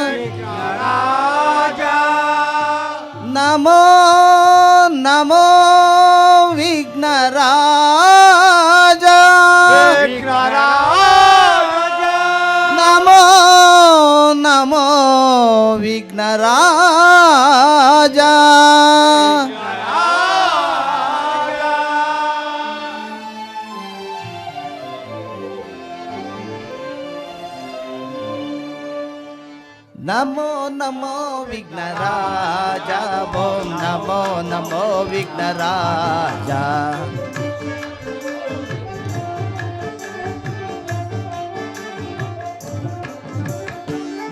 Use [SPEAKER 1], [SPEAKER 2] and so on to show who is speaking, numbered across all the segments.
[SPEAKER 1] ವಿಘ್ನರಾಜ ನಮೋ ನಮೋ ವಿಘ್ನರಾಜ ನಮೋ ನಮೋ ವಿಘ್ನರಾಜ ನಮೋ ನಮೋ ವಿಘ್ನರಾಜ ಓಂ ನಮೋ ನಮೋ ವಿಘ್ನರಾಜ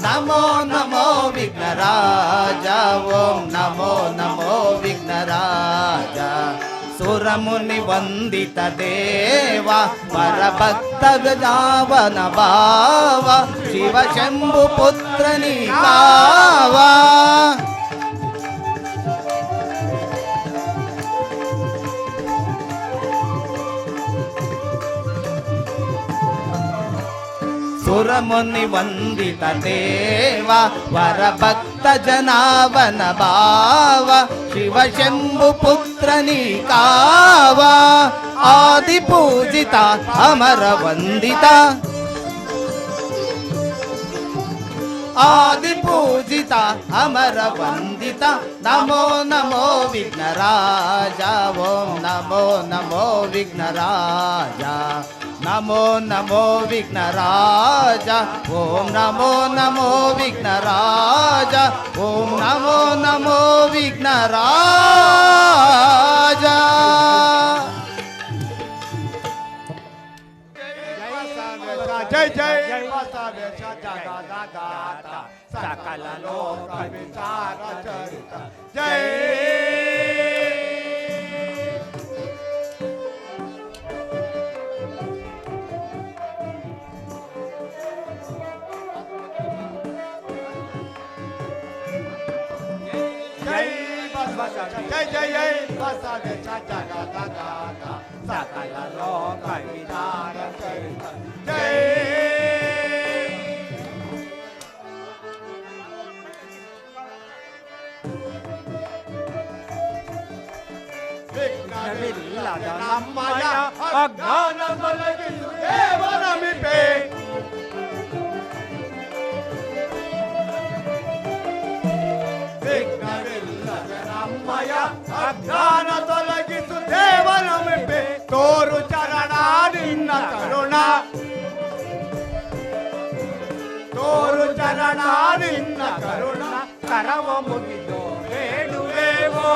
[SPEAKER 1] ನಮೋ ನಮೋ ವಿಘ್ನರಾಜ ಓಂ ನಮೋ ನಮೋ ವಿಘ್ನರಾಜ ಸುರಮುನಿ ವಂದಿತ ದೇವ ಪರಭಕ್ತ ಗಜಾವನ ಭಾವ ಶಿವ ಶಂಭು ಪುತ್ರ ನೀಕಾವ ಸುರಮುನಿ ವಂದಿತ ದೇವ ವರಭಕ್ತ ಜನಾವನ ಭಾವ ಶಿವ ಶಂಭು ಪುತ್ರ ನೀಕಾವ ಆದಿ ಪೂಜಿತ ಅಮರ ವಂದಿತ ಆದಿ ಪೂಜಿತ ಅಮರ ವಂದಿತ ನಮೋ ನಮೋ ವಿಘ್ನರಾಜ ಓಂ ನಮೋ ನಮೋ ವಿಘ್ನರಾಜ ನಮೋ ನಮೋ ವಿಘ್ನರಾಜ ಓಂ ನಮೋ ನಮೋ ವಿಘ್ನರಾಜ ಓಂ ನಮೋ ನಮೋ ವಿಘ್ನರಾಜ
[SPEAKER 2] ಜೈ ಜೈ ಬಸವೇಶ ಜಗದಾತ ಸಕಲ ಲೋಕ ವಿಚಾರ ಚರಿತ ಜೈ ಜೈ ಜೈ ಜೈ ಬಸವೇಶ ಜಗದಾತ ಸಕಲ ಲೋಕ ವಿಚಾರ ಚರಿತ ಜೈ ವಿಘ್ನವಿಲ್ಲದ ನಮ್ಮಯ ಅಜ್ಞಾನ ತೊಲಗಿಸು ದೇವನಮಿಪೆ ವಿಘ್ನವಿಲ್ಲದ ನಮ್ಮಯ ಅಜ್ಞಾನ ತೊಲಗಿಸು ದೇವನಮಿಪೆ ತೋರು ಚರಣ ನಿನ್ನ ಕರುಣ ತೋರು ಚರಣ ನಿನ್ನ ಕರುಣ ಕರವ ಮುಗಿದು ಬೇಡುವೆವೋ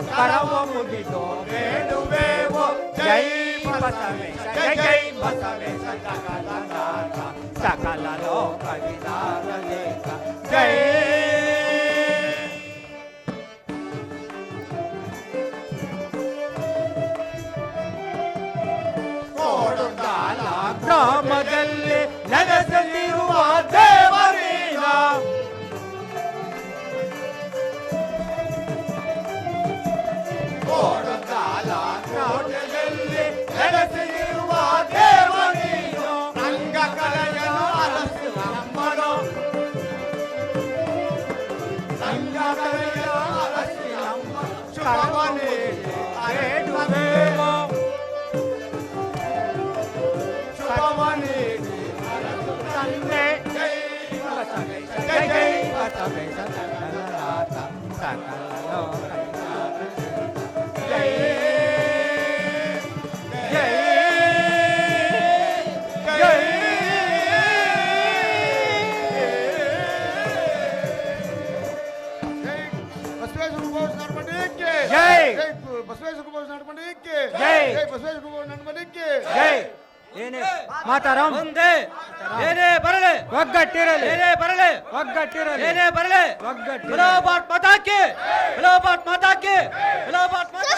[SPEAKER 2] ಕರವ ಮುಗಿದು ಬೇಡುವೆವೋ ಜೈ ಬಸವೇಶ ಜೈ ಜೈ ಬಸವೇಶ ಜಗದಾತ ಸಕಲ ಲೋಕ ವಿಚಾರ ಜೈ ಕೋಡುಗಾಲ ಗ್ರಾಮದಲ್ಲಿ ನೆಲೆಸಲಿರುವ ದೇವರೀಗ ಕೋಡುಗಾಲ ಗ್ರಾಮದಲ್ಲಿ ನೆಲೆಸಲಿರುವ ದೇವರೀಗ ರಂಗ ಕಲೆಯನು ಅರಸು ನಮ್ಮನು ರಂಗ ಕಲೆಯನು ಅರಸು ನಮ್ಮನು ಶುಭವನೇ ಅರೇಡುವೆವೋ ಶುಭವನೇ ತಂದೆ ಜೈ ಬಸವೇಶ ಜೈ ಜೈ ಬಸವೇಶ ಜಗನ್ನಾಥ ಸಕಲ ಲೋಕ ಜೈ ಜೈ ಜೈ ಬಸವೇಶ್ವರ ಗುರುಭೋಜ ನಡಮಣಿಕೆ ಜೈ ಬಸವೇಶ್ವರ ಗುರುಭೋಜ ನಡಮಣಿಕೆ ಜೈ ಬಸವೇಶ್ವರ ಗುರುಭೋಜ ನಡಮಣಿಕೆ ಜೈ ಏನೇ ಮಾತಾರಾಮ್ ಒಂದೇ ಏನೇ ಬರಲೆ ಒಗ್ಗಟ್ಟಿರಲಿ ಏನೇ ಬರಲೆ ಒಗ್ಗಟ್ಟಿರಲಿ ಏನೇ ಬರಲೆ ಒಗ್ಗಟ್ಟಿರಲಿ ಬಲೋ ಭಾರತ್ ಮಾತಾ ಕಿ ಬಲೋ ಭಾರತ್ ಮಾತಾ ಕಿ ಬಲೋ ಭಾರತ್ ಮಾತಾ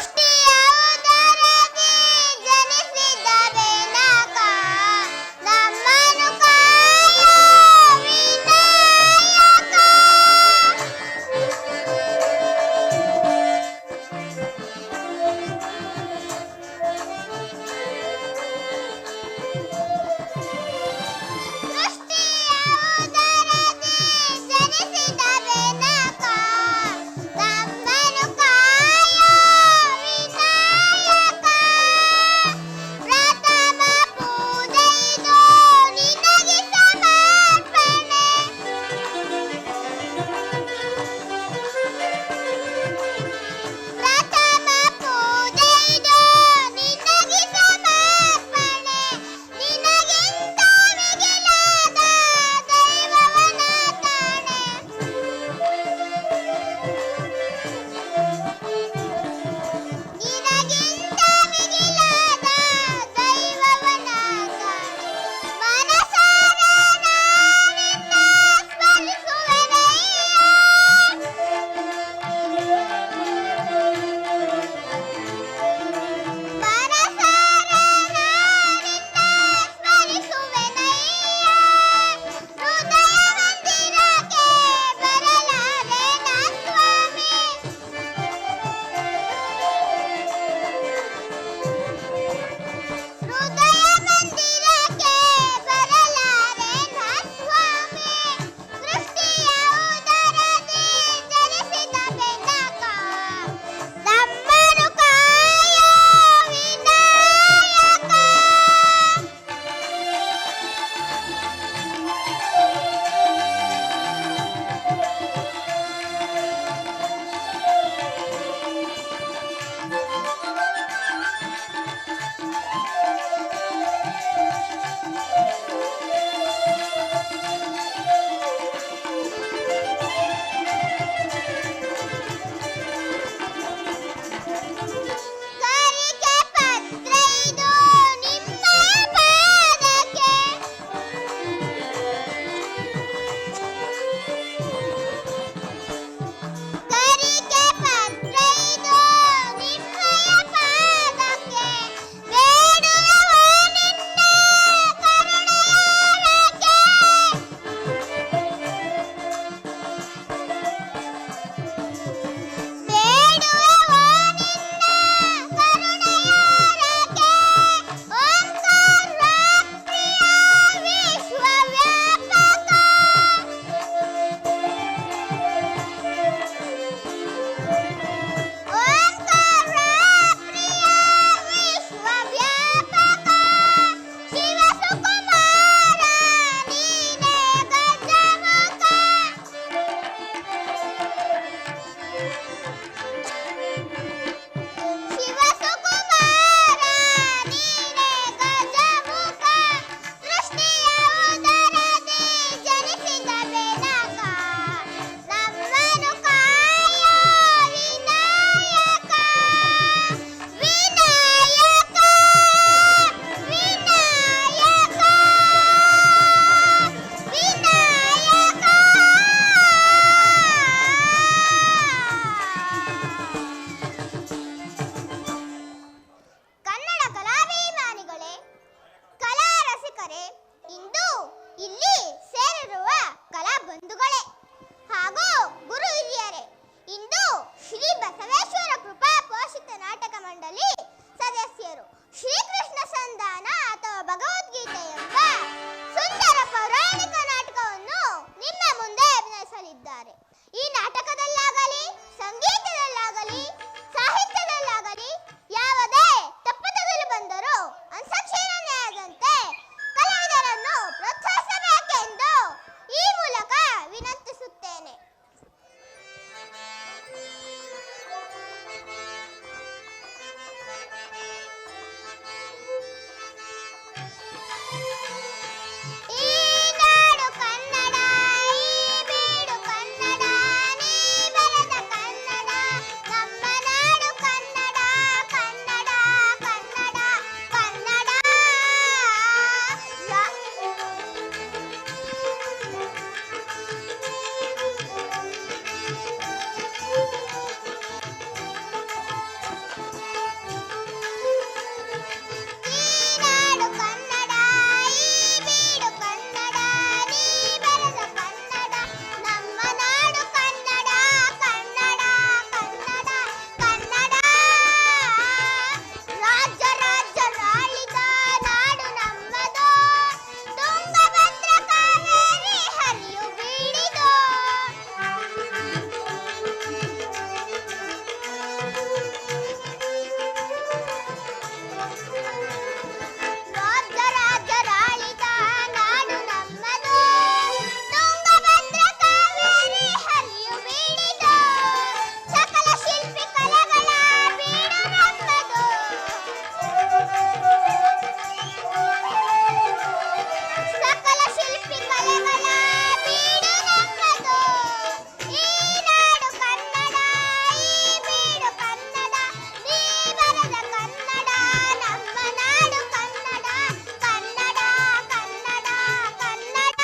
[SPEAKER 3] ಇಂದು ಇಲ್ಲಿ ಸೇರಿರುವ ಕಲಾ ಬಂಧುಗಳೇ ಹಾಗೂ ಗುರು ಹಿರಿಯರೇ, ಇಂದು ಶ್ರೀ ಬಸವೇಶ್ವರ ಕೃಪಾ ಪೋಷಿತ ನಾಟಕ ಮಂಡಳಿ ಸದಸ್ಯರು ಶ್ರೀಕೃಷ್ಣ ಸಂಧಾನ ಅಥವಾ ಭಗವದ್ಗೀತೆ ಎಂಬ ಸುಂದರ ಪೌರಾಣಿಕ ನಾಟಕವನ್ನು ನಿಮ್ಮ ಮುಂದೆ ಅಭಿನಯಿಸಲಿದ್ದಾರೆ. ಈ ನಾಟಕದಲ್ಲಾಗಲಿ, ಸಂಗೀತದಲ್ಲಾಗಲಿ, ಸಾಹಿತ್ಯದಲ್ಲಾಗಲಿ ಯಾವುದೇ ತಪ್ಪುತಗಳು ಬಂದರೂ ಅನ್ಸಕ್ಷೇರಣೆಯಾದಂತೆ ಕಲಾವಿದರನ್ನು ಪ್ರೋತ್ಸಾಹಿಸಬೇಕೆಂದು ಈ ಮೂಲಕ ವಿನಂತಿಸುತ್ತೇನೆ. ಈ ನಾಡು ಕನ್ನಡ, ಈ ಬೀಡು ಕನ್ನಡ, ನೀ ಬರೆದ ಕನ್ನಡ, ನಮ್ಮ ನಾಡು ಕನ್ನಡ, ಕನ್ನಡ, ಕನ್ನಡ, ಕನ್ನಡ. ಈ ನಾಡು ಕನ್ನಡ, ಈ ಬೀಡು ಕನ್ನಡ, ನೀ ಬರೆದ ಕನ್ನಡ, ನಮ್ಮ ನಾಡು ಕನ್ನಡ, ಕನ್ನಡ, ಕನ್ನಡ, ಕನ್ನಡ. ರಾಜ್ಯ ರಾಜ್ಯರಾಳಿದ ನಾಡು ನಮ್ಮದು, ತುಂಗಭದ್ರ ಕಾವೇರಿ ಹರಿಯು ಬೀಳಿದು. ರಾಜ್ಯ ರಾಜ್ಯರಾಳಿದ ನಾಡು ನಮ್ಮದು, ತುಂಗಭದ್ರ ಕಾವೇರಿ ಹರಿಯು ಬೀಳಿದು. ಸಕಲ ಶಿಲ್ಪಿ ಕಲೆಗಳ ಬೀಡು ನಮ್ಮದು, ಸಕಲ ಶಿಲ್ಪಿ ಕಲೆಗಳ ಬೀಡು ನಮ್ಮದು. ಈ ನಾಡು ಕನ್ನಡ, ಈ ಬೀಡು ಕನ್ನಡ, ನೀ ಬರೆದ ಕನ್ನಡ, ನಮ್ಮ ನಾಡು ಕನ್ನಡ, ಕನ್ನಡ, ಕನ್ನಡ, ಕನ್ನಡ.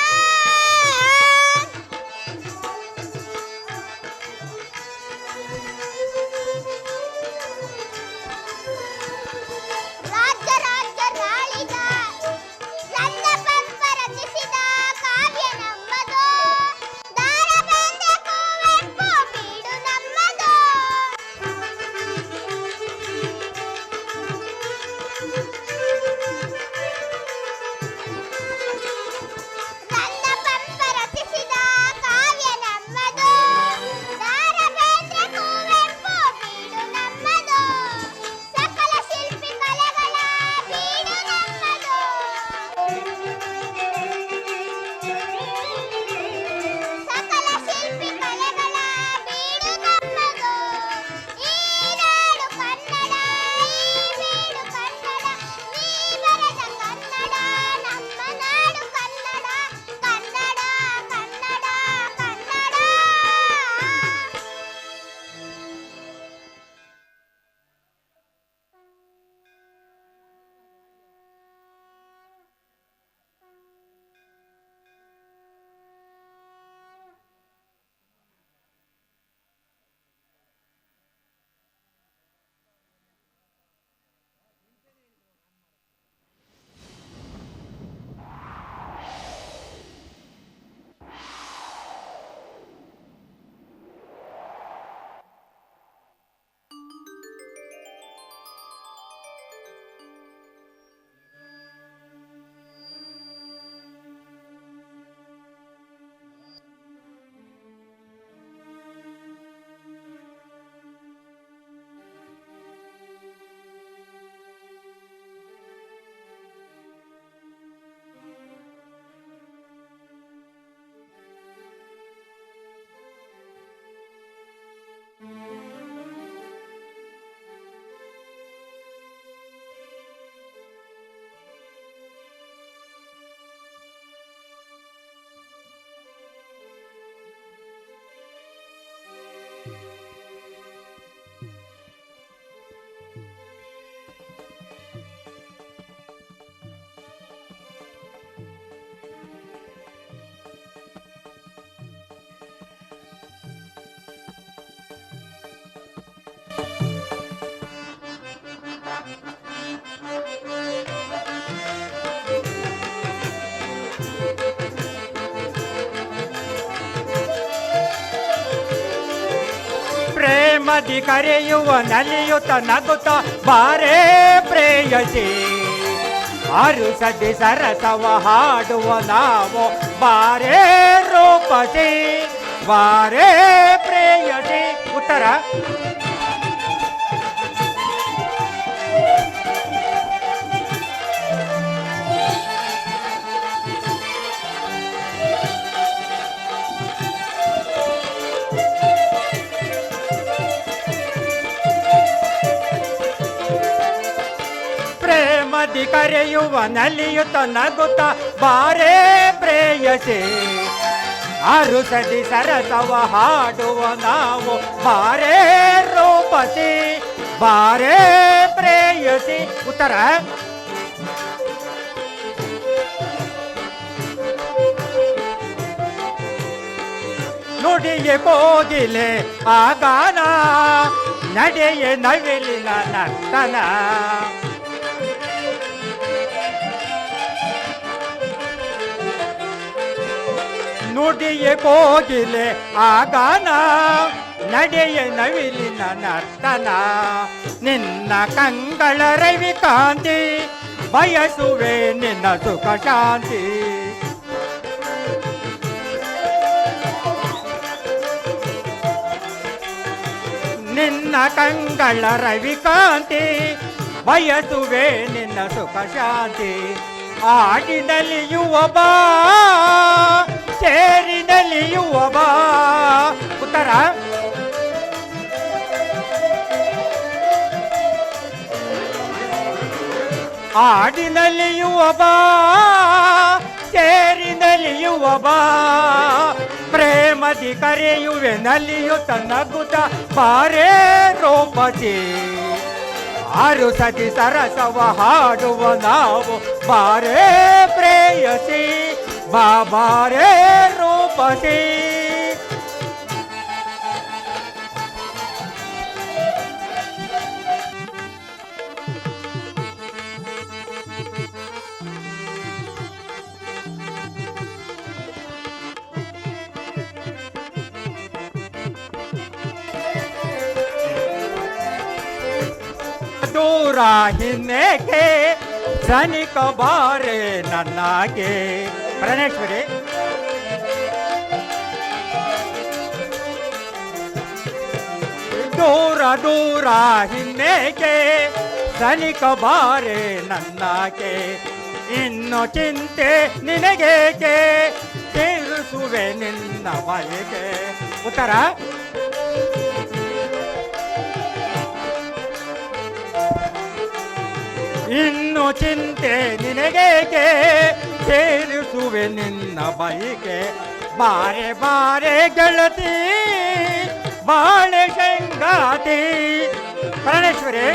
[SPEAKER 3] ರಾಜ್ಯ ರಾಜ್ಯರಾಳಿದ ರನ್ನ ಪಂಪ ರಚಿಸಿದ ಕಾವ್ಯ ನಮ್ಮದು, ದಾರ ಬೇಂದ್ರೆ ಕುವೆಂಪು ಬೀಡು ನಮ್ಮದು. ರನ್ನ ಪಂಪ ರಚಿಸಿದ ಕಾವ್ಯ ನಮ್ಮದು, ದಾರ ಬೇಂದ್ರೆ ಕುವೆಂಪು ಬೀಡು ನಮ್ಮದು. ಸಕಲ ಶಿಲ್ಪಿ ಕಲೆಗಳ ಬೀಡು ನಮ್ಮದು, ಸಕಲ ಶಿಲ್ಪಿ ಕಲೆಗಳ ಬೀಡು ನಮ್ಮದು. ಈ ನಾಡು ಕನ್ನಡ, ಈ ಬೀಡು ಕನ್ನಡ, ನೀ ಬರೆದ ಕನ್ನಡ, ನಮ್ಮ ನಾಡು ಕನ್ನಡ, ಕನ್ನಡ, ಕನ್ನಡ, ಕನ್ನಡ.
[SPEAKER 4] ಪ್ರೇಮದಿ ಕರೆಯುವ ನಲಿಯುತ್ತ ನಗುತ್ತ ಬಾರೇ ಪ್ರೇಯಸಿ ಅರುಸದಿ ಸರಸವ ಹಾಡುವ ನಾವು ಬಾರೇ ರೂಪಸಿ ಬಾರೇ ಪ್ರೇಯಸಿ. ಉತ್ತರ ಪ್ರೇಮದಿ ಕರೆಯುವ ನಲಿಯುತ್ತ ನಗುತ್ತ ಬಾರೇ ಪ್ರೇಯಸಿ ಅರುಸದಿ ಸರಸವ ಹಾಡುವ ನಾವು ಬಾರೇ ರೂಪಸಿ ಬಾರೇ ಪ್ರೇಯಸಿ. ಉತ್ತರ ನುಡಿಯೇ ಕೋಗಿಲೆ ಆಗಾನ ನಡೆಯೇ ನವಿಲಿನ ನರ್ತನ ನುಡಿಯೇ ಕೋಗಿಲೆ ಆಗಾನ ನಡೆಯ ನವಿಲಿನ ನರ್ತನ ನಿನ್ನ ಕಂಗಳ ರವಿ ಕಾಂತಿ ಬಯಸುವೆ ನಿನ್ನ ಸುಖ ಶಾಂತಿ. ನಿನ್ನ ಕಂಗಳ ರವಿ ಕಾಂತಿ ಬಯಸುವೆ ನಿನ್ನ ಸುಖ ಶಾಂತಿ. ಆಡಿನಲಿಯುವ ಬಾ ಸೇರಿನಲಿಯುವ ಬಾ. ಉತ್ತರ ಆಡಿನಲಿಯುವ ಬಾ ಸೇರಿನಲಿಯುವ ಬಾ ಪ್ರೇಮದಿ ಕರೆಯುವೆ ನಲಿಯುತ್ತ ನಗುತ್ತ ಬಾರೇ ರೂಪಸಿ ಅರುಸದಿ ಸರಸವ ಹಾಡುವ ನಾವು ಬಾರೇ ಪ್ರೇಯಸಿ ಬಾಬಾರೇ ರೂಪಸಿ. ದೂರ ಹಿನ್ನೆಗೆ ಸನಿಕ ಬಾರೆ ನನ್ನಾಗೆ. ಪ್ರಾಣೇಶ್ವರಿ ದೂರ ದೂರ ಹಿನ್ನೆಗೆ ಸನಿಕ ಬಾರೆ ನನ್ನಾಗೆ. ಇನ್ನು ಚಿಂತೆ ನಿನಗೇಕೆ ತೀರಿಸುವೆ ನಿನ್ನ ಬಯಕೆ. ಉತ್ತರ ಇನ್ನು ಚಿಂತೆ ನಿನಗೇಕೆ ಸೇರಿಸುವೆ ನಿನ್ನ ಬಯಕೆ. ಬಾರೆ ಬಾರೆ ಗೆಳತಿ ಬಾಳೆ ಶಂಗಾತಿ. ಪ್ರಾಣೇಶ್ವರಿ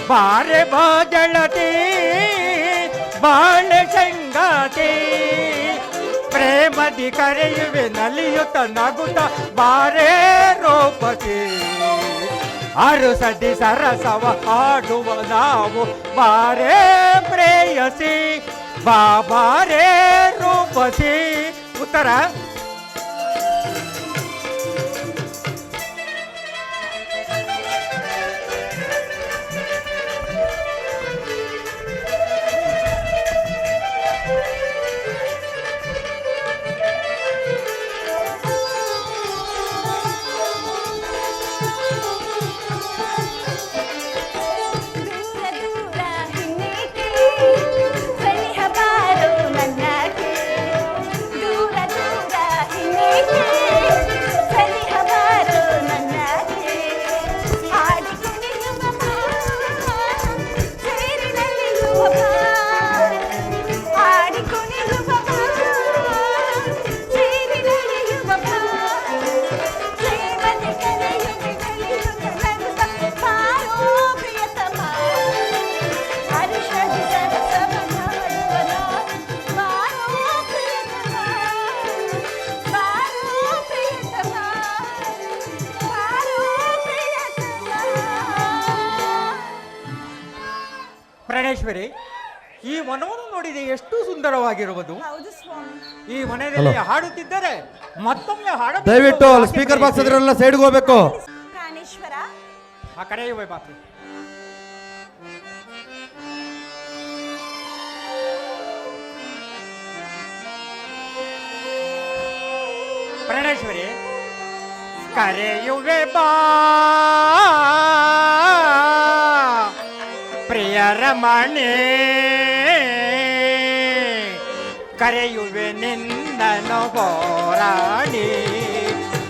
[SPEAKER 4] ಬಾರೆ ಬಾ ಗೆಳತಿ ಬಾಳೆ ಶಂಗಾತಿ ಪ್ರೇಮದಿ ಕರೆಯುವೆ ನಲಿಯುತ್ತ ನಗುತ್ತ ಬಾರೇ ರೂಪಸಿ ಅರುಸದಿ ಸರಸವ ಹಾಡುವ ನಾವು ಬಾರೇ ಪ್ರೇಯಸಿ ಬಾಬಾರೇ ರೂಪಸಿ. ಉತ್ತರ ಪ್ರಾಣೇಶ್ವರಿ ಈ ವನವನ್ನು ನೋಡಿದೆ ಎಷ್ಟು ಸುಂದರವಾಗಿರುವುದು.
[SPEAKER 5] ಹೌದು ಸ್ವಾಮಿ.
[SPEAKER 4] ಈ ಮನೆಯಲ್ಲಿ ಹಾಡುತ್ತಿದ್ದರೆ ಮತ್ತೊಮ್ಮೆ ಹಾಡ.
[SPEAKER 6] ದಯವಿಟ್ಟು ಸ್ಪೀಕರ್ ಬಾಕ್ಸ್ ಅದರೆಲ್ಲ ಸೈಡ್ಗೆ ಹೋಗ್ಬೇಕು.
[SPEAKER 5] ಪ್ರಾಣೇಶ್ವರ
[SPEAKER 4] ಆ ಕಡೆ ಇವೆ ಬಾಪಿ. ಪ್ರಾಣೇಶ್ವರಿ ಕರೆಯುವೆ ಬಾ ಪ್ರಿಯ ರಮಣೆ, ಕರೆಯುವೆ ನಿನ್ನನು ಹೋರಾಣಿ,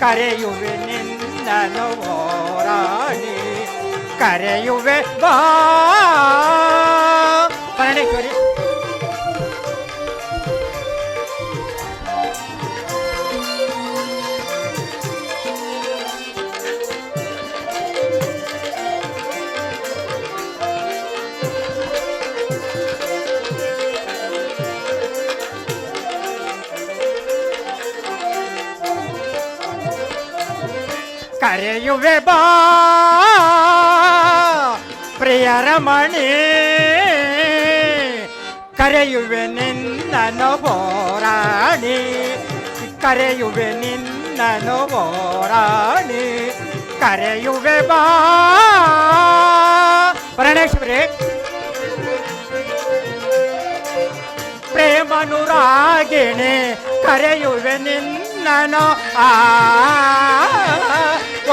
[SPEAKER 4] ಕರೆಯುವೆ ನಿನ್ನನು ಹೋರಾಣಿ, ಕರೆಯುವೆ ಬಾ ಪ್ರಾಣೇಶ್ವರಿ. ಕರೆಯುವೆ ಬಾ ಪ್ರಿಯ ರಮಣಿ, ಕರೆಯುವೆ ನಿನ್ನನು ಹೋರಾಣಿ, ಕರೆಯುವೆ ನಿನ್ನನು ಹೋರಾಣಿ, ಕರೆಯುವೆ ಬಾ ಪ್ರಾಣೇಶ್ವರಿ. ಪ್ರೇಮನುರಾಗಿಣಿ ಕರೆಯುವೆ ನಿನ್ನನು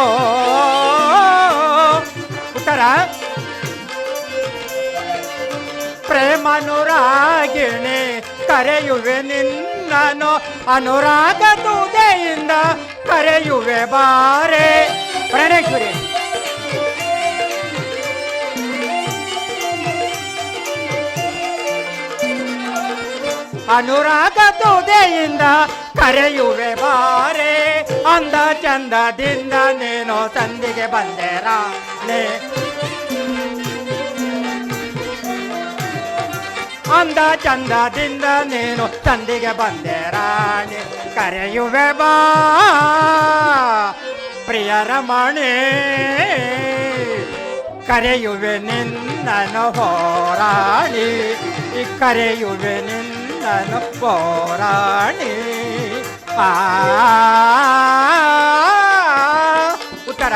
[SPEAKER 4] ಓ ಉತ್ತರ. ಪ್ರೇಮನುರಾಗಿಣಿ ಕರೆಯುವೆ ನಿನ್ನನು ಅನುರಾಗ ತುದೆಯಿಂದ ಕರೆಯುವೆ ಬಾರೆ ಪ್ರಾಣೇಶ್ವರಿ. ಅನುರಾಗ ತುದೆಯಿಂದ ಕರೆಯುವೆ ಬಾರೆ, ಅಂದ ಚಂದದಿಂದ ನೀನು ಸಂದಿಗೆ ಬಂದೆರಾಣೆ, ಅಂದ ಚಂದದಿಂದ ನೀನು ಸಂದಿಗೆ ಬಂದೆರಾಣೆ, ಕರೆಯುವೆ ಬಾ ಪ್ರಿಯ ರಮಣೆ, ಕರೆಯುವೆ ನಿನ್ನನು ಹೋರಾಣಿ, ಕರೆಯುವೆ ನಿನ್ನನು ಹೋರಾಣಿ. ಉತ್ತರ.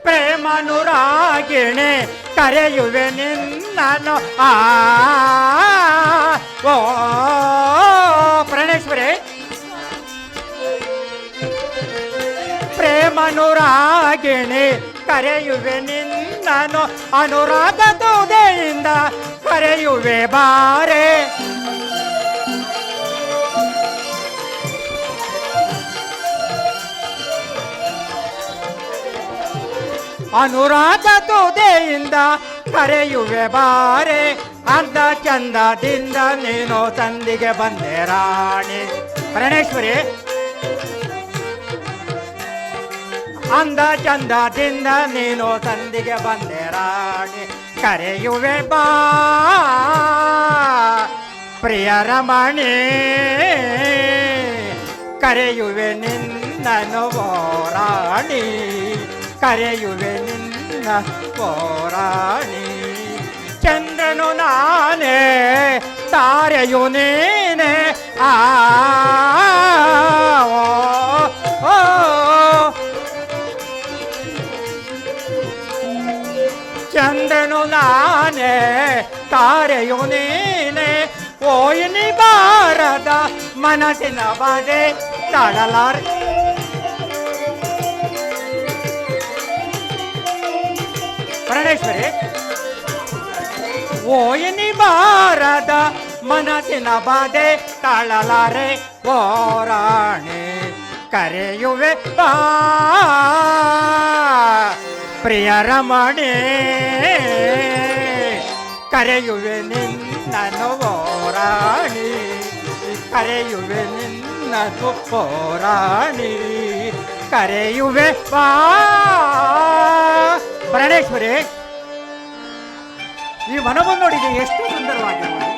[SPEAKER 4] ಪ್ರೇಮನುರಾಗಿಣಿ ಕರೆಯುವೆ ನಿನ್ನನು ಓ ಪ್ರಾಣೇಶ್ವರಿ. ಪ್ರೇಮನುರಾಗಿಣಿ ಕರೆಯುವೆ ನಿನ್ನನು ಅನುರಾಗ ತುದೆಯಿಂದ ಕರೆಯುವೆ ಬಾರೆ, ಅನುರಾಗ ತುದೆಯಿಂದ ಕರೆಯುವೆ ಬಾರೆ, ಅಂದ ಚಂದದಿಂದ ನೀನು ಸಂದಿಗೆ ಬಂದೆ ರಾಣಿ ಪ್ರಾಣೇಶ್ವರಿ. ಅಂದ ಚಂದದಿಂದ ನೀನು ಸಂದಿಗೆ ಬಂದೆ ರಾಣಿ, ಕರೆಯುವೆ ಬಾ ಪ್ರಿಯ ರಮಣಿ, ಕರೆಯುವೆ ನಿನ್ನನು ಹೋರಾಣಿ, ಕರೆಯುವೆ ನಿನ್ನ ಹೋರಾಣಿ. ಚಂದ್ರನು ನಾನೇ ತಾರೆಯು ನೀನೆ ಚಂದ್ರನು ನಾನೇ ತಾರೆಯು ನೀನೆ, ಓಯಿನಿ ಬಾರದ ಮನಸ್ಸಿನ ಬಾಧೆ ತಾಳಲಾರೆ. ಪ್ರಾಣೇಶ್ವರಿ. ಓಯಿನಿ ಬಾರದ ಮನಸ್ಸಿನ ಬಾಧೆ ತಾಳಲಾರೆ ಹೋರಾಣಿ, ಕರೆಯುವೆ ಬಾ ಪ್ರಿಯ ರಮಣಿ, ಕರೆಯುವೆ ನಿನ್ನನು ಹೋರಾಣಿ, ಕರೆಯುವೆ ನಿನ್ನನು ಹೋರಾಣಿ, ಕರೆಯುವೆ ಬಾ ಪ್ರಾಣೇಶ್ವರಿ, ಈ ವನವನ್ನು ನೋಡಿದೆ ಎಷ್ಟು ಸುಂದರವಾಗಿರುವುದು.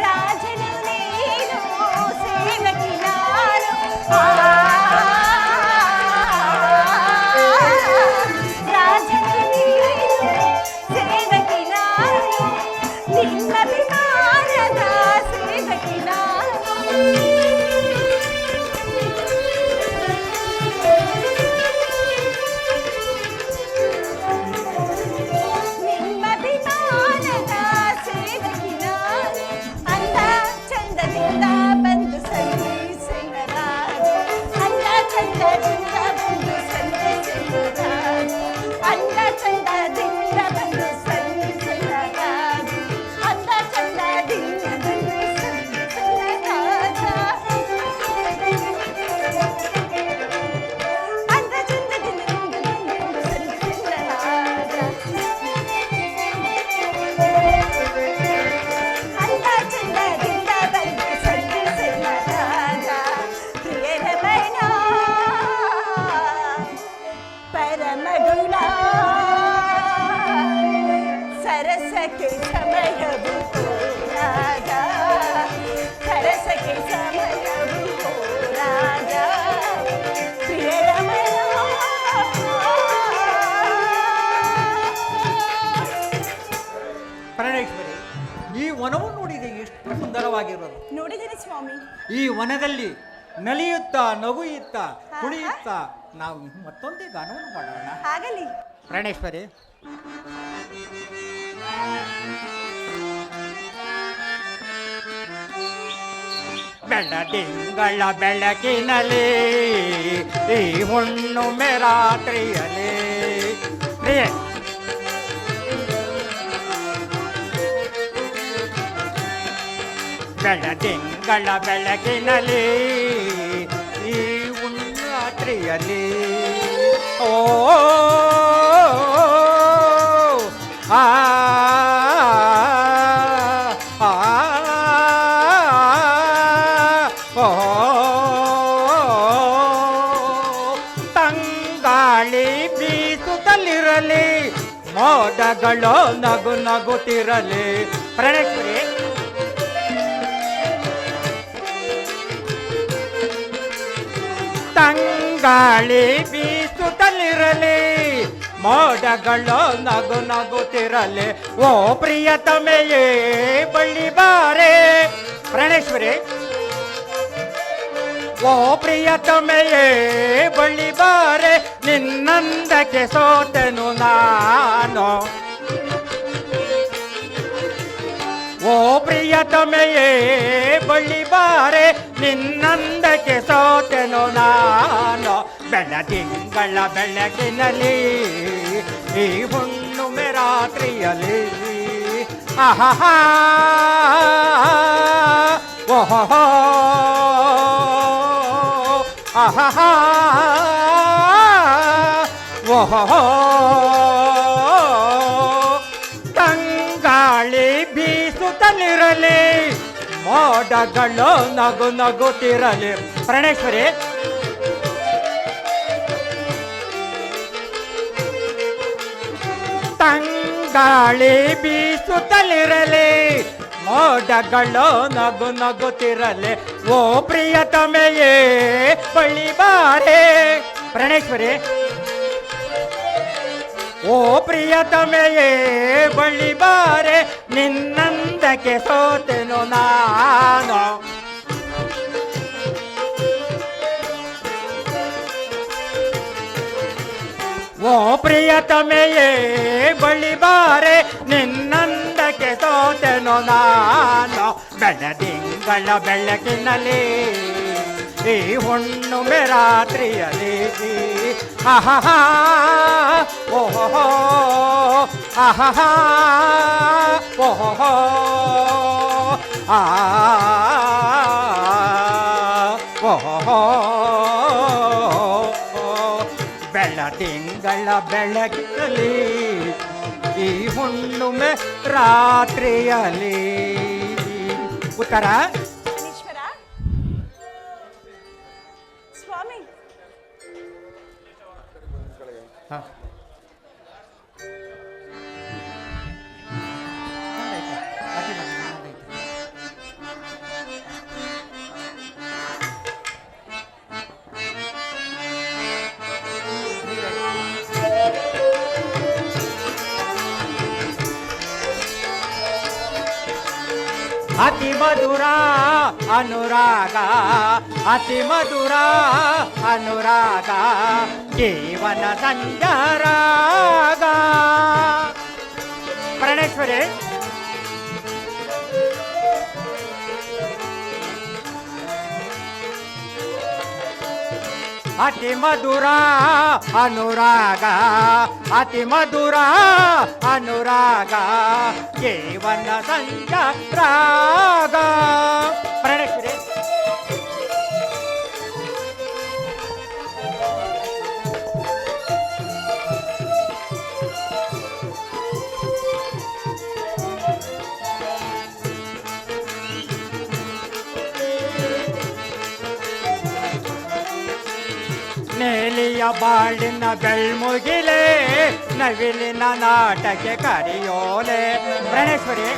[SPEAKER 3] ರಾಜನು ನೀನು ಸೇವಕಿ ನಾನು ರಾಜನು ನೀನು ಸೇವಕಿ ನಾನು ನಿನ್ನ ಅಭಿಮಾನದ ಸೇವಕಿ ನಾನು ನಿಮ್ಮಭಿಮಾನದ ಸೇವಕಿ ನಾನು ಅಂದ ಚಂದದಿಂದ ಬಂದು ಸಲ್ಲಿಸಿದ ರಾಜ ಅಂದ ಚಂದದಿಂದ ಬಂದು ಸಲ್ಲಿಸಿದ ರಾಜ ಅಂದ ಚಂದದಿಂದ ಬಂದು ಸಲ್ಲಿಸಿದ ರಾಜ ಅಂದ ಚಂದದಿಂದ ಬಂದು ಸಲ್ಲಿಸಿದ ರಾಜ ಅಂದ ಚಂದದಿಂದ ಬಂದು ಸಲ್ಲಿಸಿದ ರಾಜ ಅಂದ ಚಂದದಿಂದ ಬಂದು ಸಲ್ಲಿಸಿದ ರಾಜ ಪ್ರಿಯರಮಣ ಪರಮಗುಣ ಸರಸಕ್ಕೆ ಸಮಯವು ರಾಜ ಸರಸಕ್ಕೆ ಸಮಯವು ರಾಜ ಪ್ರಿಯರಮಣ
[SPEAKER 4] ಪ್ರಾಣೇಶ್ವರಿ, ಈ ವನವನ್ನು ನೋಡಿದೆ ಎಷ್ಟು ಸುಂದರವಾಗಿರೋದು.
[SPEAKER 3] ನೋಡಿದ್ದೀನಿ ಸ್ವಾಮಿ.
[SPEAKER 4] ಈ ವನದಲ್ಲಿ ನಲಿಯುತ್ತಾ ನಗುಯುತ್ತಾ ಕುಣಿಯುತ್ತಾ ನಾವು ಮತ್ತೊಂದೇ ಗಾನವನ್ನು ಮಾಡೋಣ.
[SPEAKER 3] ಆಗಲಿ.
[SPEAKER 4] ಪ್ರಾಣೇಶ್ವರಿ, ಬೆಳದಿಂಗಳ ಬೆಳಕಿನಲ್ಲಿ ಈ ಹುಣ್ಣುಮೆ ರಾತ್ರಿಯಲ್ಲಿ ಪ್ರಿಯೆ ಬೆಳದಿಂಗಳ ಬೆಳಕಿನಲ್ಲಿ ಈ ರಾತ್ರಿಯಲ್ಲಿ ಓ ಆ ಆ ಓ ತಂಗಾಳಿ ಬೀಸುತ್ತಲಿರಲಿ ಮೋಡಗಳು ನಗು ನಗುತ್ತಿರಲಿ. ಪ್ರಾಣೇಶ್ವರಿ, ತಂಗಾಳಿ ಬೀಸುತ್ತಲಿರಲಿ ಮೋಡಗಳು ನಗು ನಗುತ್ತಿರಲಿ. ಓ ಪ್ರಿಯತಮೆಯೇ ಬಳ್ಳಿ ಬಾರೆ. ಪ್ರಾಣೇಶ್ವರಿ, ಓ ಪ್ರಿಯತಮೆಯೇ ಬಳ್ಳಿ ಬಾರೆ, ನಿನ್ನಂದಕ್ಕೆ ಸೋತೆನು ನಾನು. ಓ ಪ್ರಿಯತಮೆಯೇ ಬಳ್ಳಿ ಬಾರೆ, ನಿನ್ನಂದಕ್ಕೆ ಸೋತೆನು ನಾನು. ಬೆಳದಿಂಗಳ ಬೆಳಕಿನಲ್ಲಿ ಈ ಹುಣ್ಣುಮೆ ರಾತ್ರಿಯಲ್ಲಿ ಆಹಾ ಓಹೋ ಆಹಾ ಓಹೋ ತಂಗಾಳಿ ಬೀಸುತ್ತಲಿರಲಿ ಮೋಡಗಳು ನಗು ನಗುತ್ತಿರಲಿ. ಪ್ರಾಣೇಶ್ವರಿ, ತಂಗಾಳಿ ಬೀಸುತ್ತಲಿರಲಿ ಮೋಡಗಳು ನಗು ನಗುತ್ತಿರಲಿ. ಓ ಪ್ರಿಯತಮೆಯೇ ಬಳ್ಳಿ ಬಾರೆ. ಪ್ರಾಣೇಶ್ವರಿ, ಓ ಪ್ರಿಯತಮೆಯೇ ಬಳ್ಳಿ ಬಾರೆ, ನಿನ್ನಂದಕ್ಕೆ ಸೋತೆನು ನಾನು. ಓ ಪ್ರಿಯತಮೆಯೇ ಬಳ್ಳಿ ಬಾರೆ, ನಿನ್ನಂದಕ್ಕೆ ಸೋತೆನು ನಾನು. ಬೆಳದಿಂಗಳ ಬೆಳಕಿನಲ್ಲಿ ಈ ಹುಣ್ಣುಮೆ ರಾತ್ರಿಯಲ್ಲಿ ಆಹಾ ಓಹೋ ಆಹಾ ಓಹೋ ಆ ಓಹೋ ಬೆಳದಿಂಗಳ ಬೆಳಕಿನಲ್ಲಿ ಈ ಹುಣ್ಣುಮೆ ರಾತ್ರಿಯಲ್ಲಿ. ಉತ್ತರ
[SPEAKER 3] ಈಶ್ವರ ಸ್ವಾಮಿ ಸ್ವಾಮಿ
[SPEAKER 1] ಹಾ.
[SPEAKER 4] ಅತಿ ಮಧುರ ಅನುರಾಗ, ಅತಿ ಮಧುರ ಅನುರಾಗ, ಜೀವನ ಸಂಜರಾಗ. ಪ್ರಾಣೇಶ್ವರಿ, ಅತಿ ಮಧುರ ಅನುರಾಗ, ಅತಿ ಮಧುರ ಅನುರಾಗ, ಜೀವನ ಸಂಜರಾಗ. ಪ್ರಾಣೇಶ್ವರಿ, ನೇಲಿಯ ಬಾಳಿನ ಬೆಳ್ಮುಗಿಲೆ, ನವಿಲಿನ ನಾಟಕ್ಕೆ ಕರಿಯೋಲೆ. ಪ್ರಾಣೇಶ್ವರಿ,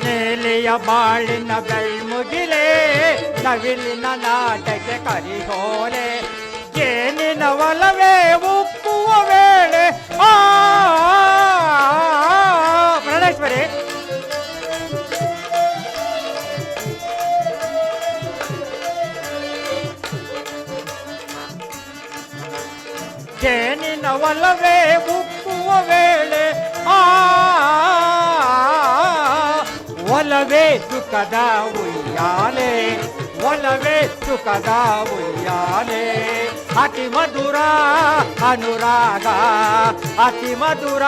[SPEAKER 4] ನೇಲಿಯ ಬಾಳಿನ ಬೆಳ್ಮುಗಿಲೆ, ನವಿಲಿನ ನಾಟಕ್ಕೆ ಕರಿಯೋಲೆ. ಜೇನಿನ ಒಲವೇ ಉಪ್ಪುವ ವೇಳೆ ಆ. ಪ್ರಾಣೇಶ್ವರಿ, ಜೇನಿನ ಒಲವೇ ಉಕ್ಕುವ ವೇಳೆ ಆ. ಒಲವೇ ಸುಖದ ಉಯ್ಯಾಲೆ, ಒಲವೇ ಸುಖದ ಉಯ್ಯಾಲೆ. ಅತಿ ಮಧುರ ಅನುರಾಗ, ಅತಿ ಮಧುರ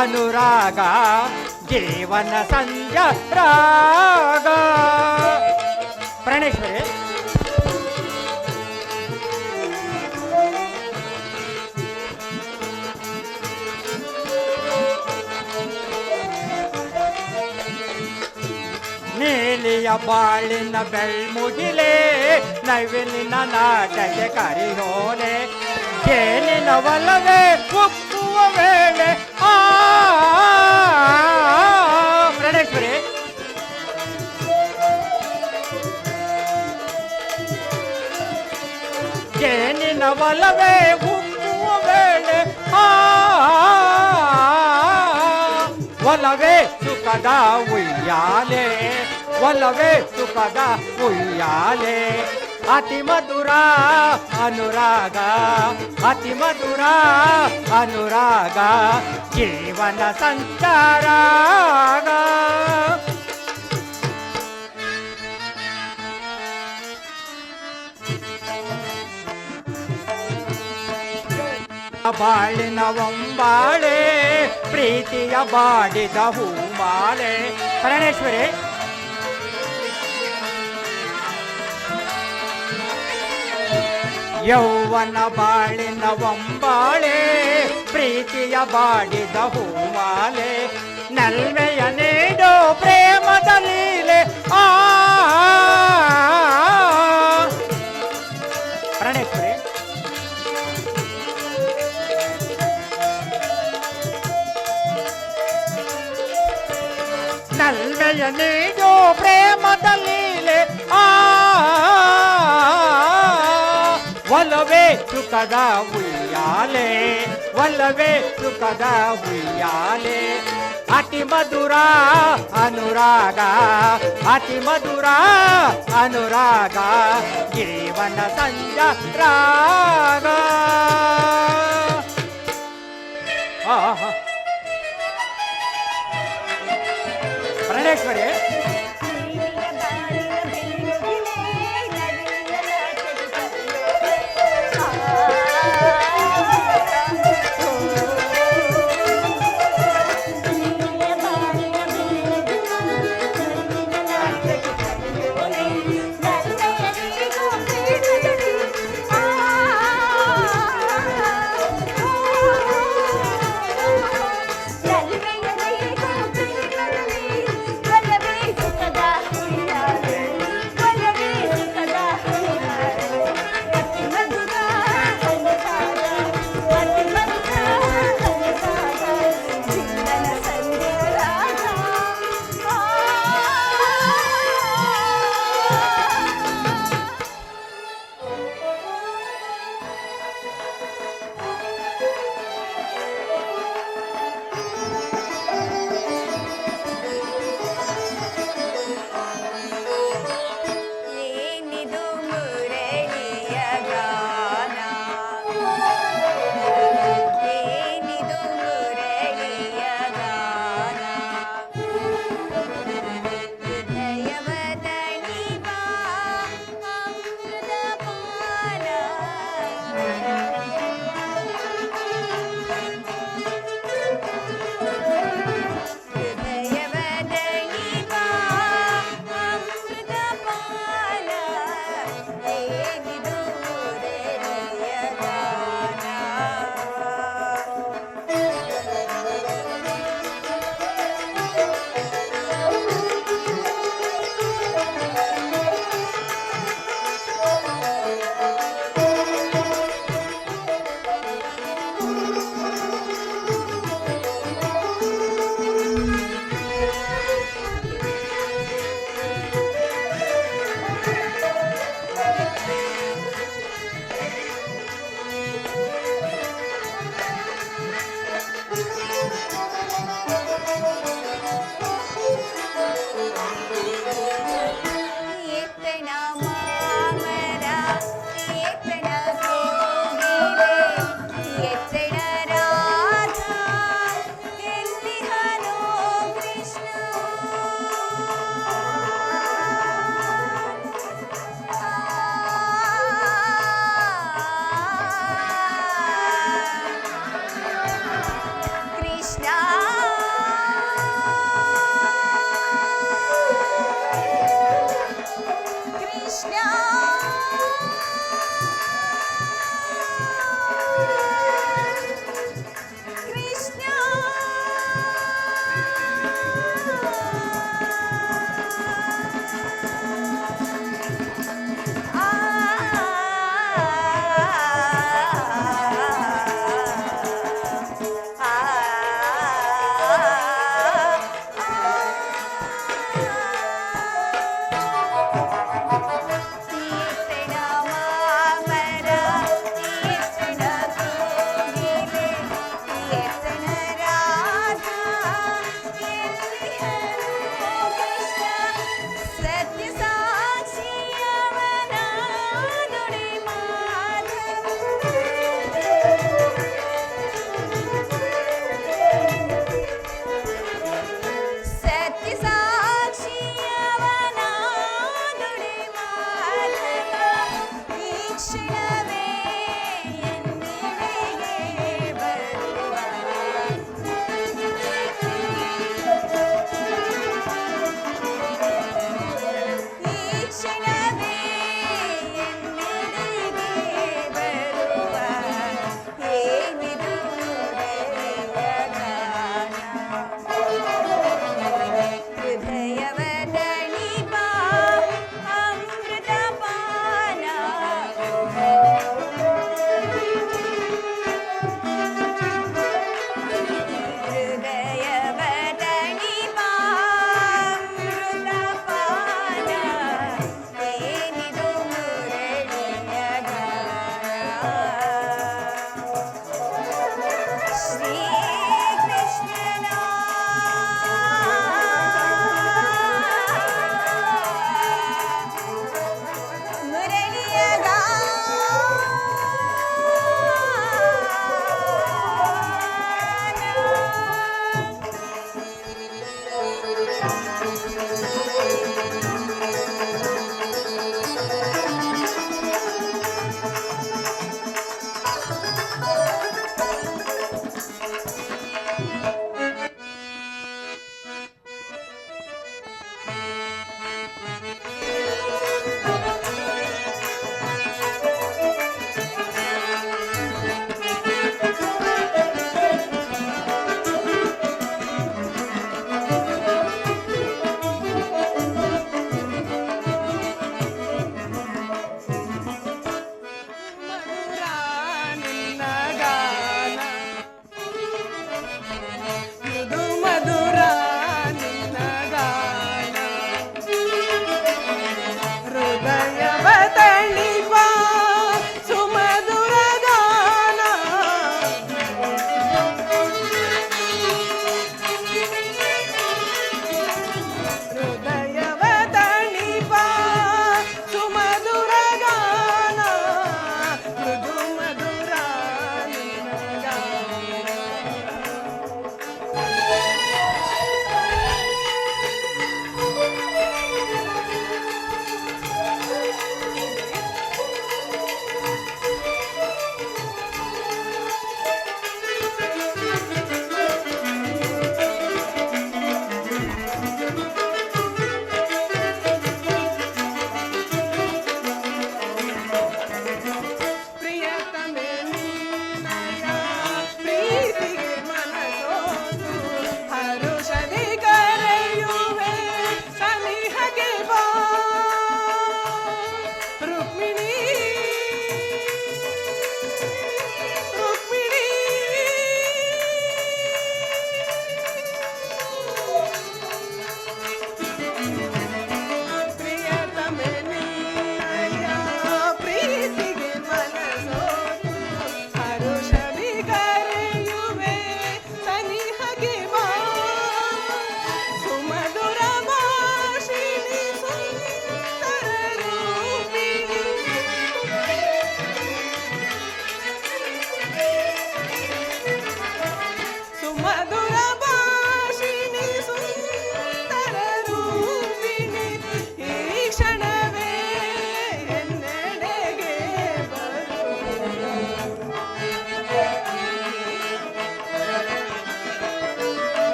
[SPEAKER 4] ಅನುರಾಗ, ಜೀವನ ಸಂಜರಾಗ. ಪ್ರಾಣೇಶ್ವರಿ, ನೀಲಿಯ ಬಾಳಿನ ಬೆಳ್ಮುಗಿಲೆ, ನವಿಲಿನ ನಾಟಕ್ಕೆ ಕರಿಯೋಲೆ. ಜೇನಿನ ಒಲವೇ ಉಕ್ಕುವ ವೇಳೆ ಆ. ಪ್ರಾಣೇಶ್ವರಿ, ಜೇನಿನ ಒಲವೇ ಉಕ್ಕುವ ವೇಳೆ ಆ. ಒಲವೇ ಸುಖದ ಉಯ್ಯಾಲೆ, ಒಲವೇ ಸುಖದ ಉಯ್ಯಾಲೆ. ಅತಿ ಮಧುರ ಅನುರಾಗ, ಅತಿ ಮಧುರ ಅನುರಾಗ, ಜೀವನ ಸಂಚಾರಾಗ. ಬಾಳಿನ ಒಂಬಾಳೆ, ಪ್ರೀತಿಯ ಬಾಡಿದ ಹೂಮಾಲೆ. ಪ್ರಾಣೇಶ್ವರಿ, ಯೌವನ ಬಾಳಿನ ಒಂಬಾಳೆ, ಪ್ರೀತಿಯ ಬಾಡಿದ ಹೂಮಾಲೆ. ನಲ್ಮೆಯ ನೀಡೋ ಪ್ರೇಮದ ಲೀಲೆ ಆ. ಪ್ರಾಣೇಶ್ವರಿ, ನಲ್ಮೆಯ ನೀಡೋ ಪ್ರೇಮದ ಲೀಲೆ ಆ. ಒಲವೇ ಸುಖದ ಉಯ್ಯಾಲೆ, ಒಲವೇ ಸುಖದ ಉಯ್ಯಾಲೆ. ಅತಿ ಮಧುರ ಅನುರಾಗ, ಅತಿ ಮಧುರ ಅನುರಾಗ, ಜೀವನ ಸಂಜರಾಗ. ಆಹಾ. ಪ್ರಾಣೇಶ್ವರಿ,
[SPEAKER 3] ನಲ್ಮೆಯ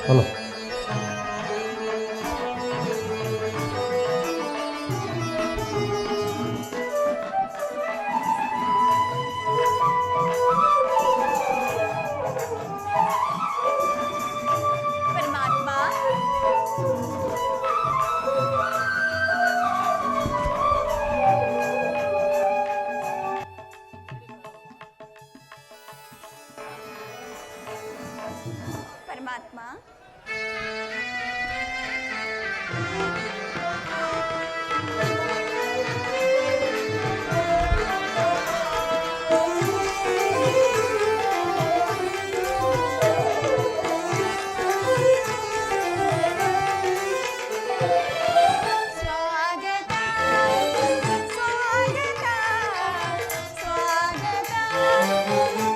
[SPEAKER 6] ಹಲೋ.
[SPEAKER 3] परमात्मा परमात्मा स्वागत स्वागत स्वागत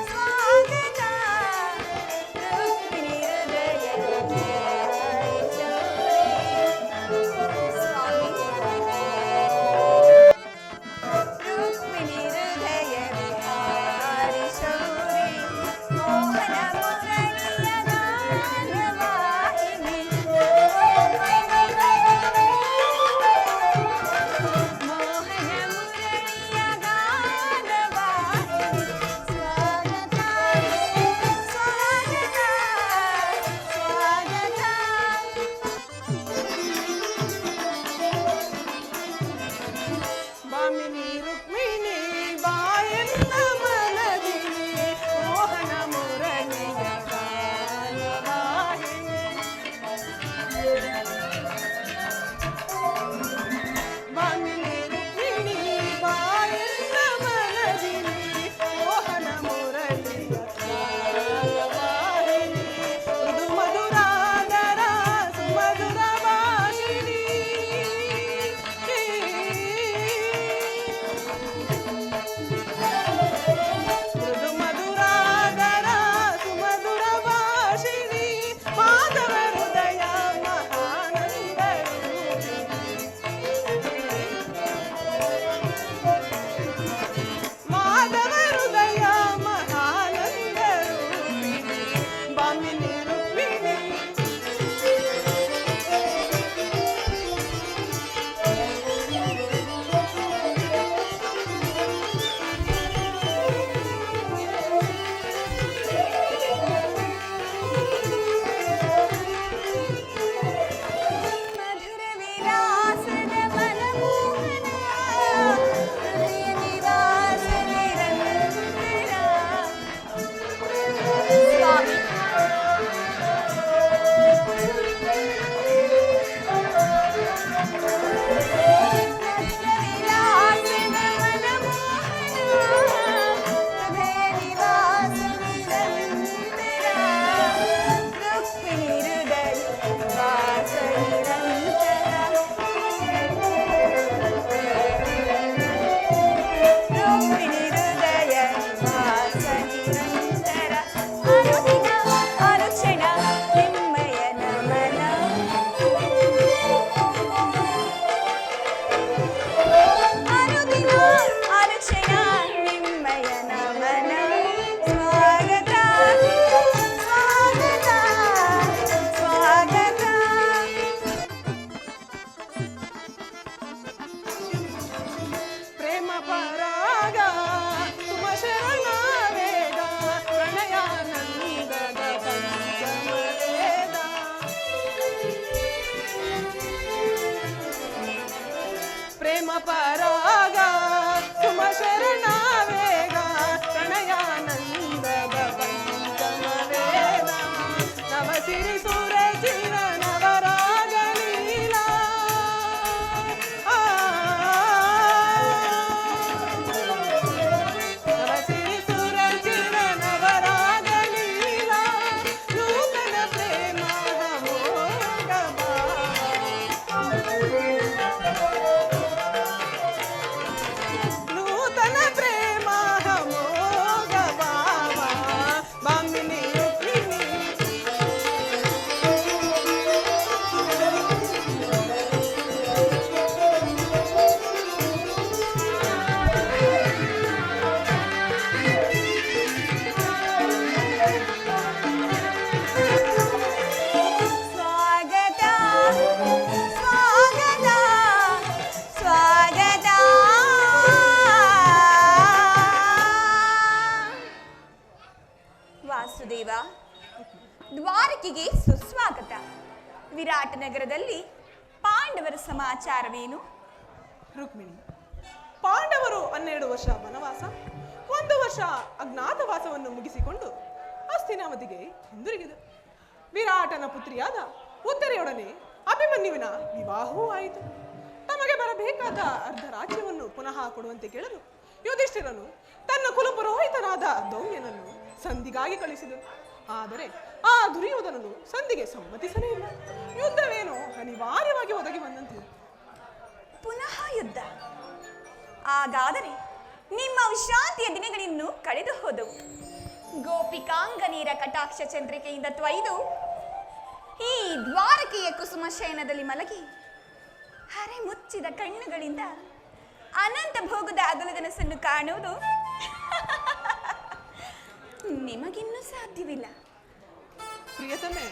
[SPEAKER 3] स्वागत रुक्मिणी हृदय ವಾಸುದೇವ, ದ್ವಾರಕೆಗೆ ಸುಸ್ವಾಗತ. ವಿರಾಟ ನಗರದಲ್ಲಿ ಪಾಂಡವರ ಸಮಾಚಾರವೇನು?
[SPEAKER 5] ರುಕ್ಮಿಣಿ, ಪಾಂಡವರು 12 ವರ್ಷ ವನವಾಸ, 1 ವರ್ಷ ಅಜ್ಞಾತವಾಸವನ್ನು ಮುಗಿಸಿಕೊಂಡು ಹಸ್ತಿನಾವತಿಗೆ ಹಿಂದಿರುಗಿದರು. ವಿರಾಟನ ಪುತ್ರಿಯಾದ ಉತ್ತರೆಯೊಡನೆ ಅಭಿಮನ್ಯುವಿನ ವಿವಾಹವೂ ಆಯಿತು. ತಮಗೆ ಬರಬೇಕಾದ ಅರ್ಧ ರಾಜ್ಯವನ್ನು ಪುನಃ ಕೊಡುವಂತೆ ಕೇಳಲು ಯುಧಿಷ್ಠಿರನು ತನ್ನ ಕುಲಪುರೋಹಿತನಾದ ದೌಮ್ಯನನ್ನು ಸಂಧಿಗಾಗಿ ಕಳಿಸಿದನು. ಆದರೆ ಆ ದುರ್ಯೋಧನನು ಸಂಧಿಗೆ ಸಮ್ಮತಿಸಲೇ ಇಲ್ಲ. ಯುದ್ಧವೇನೋ ಅನಿವಾರ್ಯವಾಗಿ ಒದಗಿ ಬಂದಂತಿದೆ.
[SPEAKER 3] ಪುನಃ ಯುದ್ಧ? ಹಾಗಾದರೆ ನಿಮ್ಮ ವಿಶ್ರಾಂತಿಯ ದಿನಗಳಿನ್ನು ಕಳೆದು ಹೋದವು. ಗೋಪಿಕಾಂಗನೀರ ಕಟಾಕ್ಷ ಚಂದ್ರಿಕೆಯಿಂದ ತ್ವಯ್ದು ಈ ದ್ವಾರಕೆಯ ಕುಸುಮ ಶಯನದಲ್ಲಿ ಮಲಗಿ ಹರೆ ಮುಚ್ಚಿದ ಕಣ್ಣುಗಳಿಂದ ಅನಂತ ಭೋಗದ ಅಗಲಗನಸನ್ನು ಕಾಣುವುದು ನಿಮಗಿನ್ನೂ ಸಾಧ್ಯವಿಲ್ಲ.
[SPEAKER 5] ಪ್ರಿಯತಮೆ,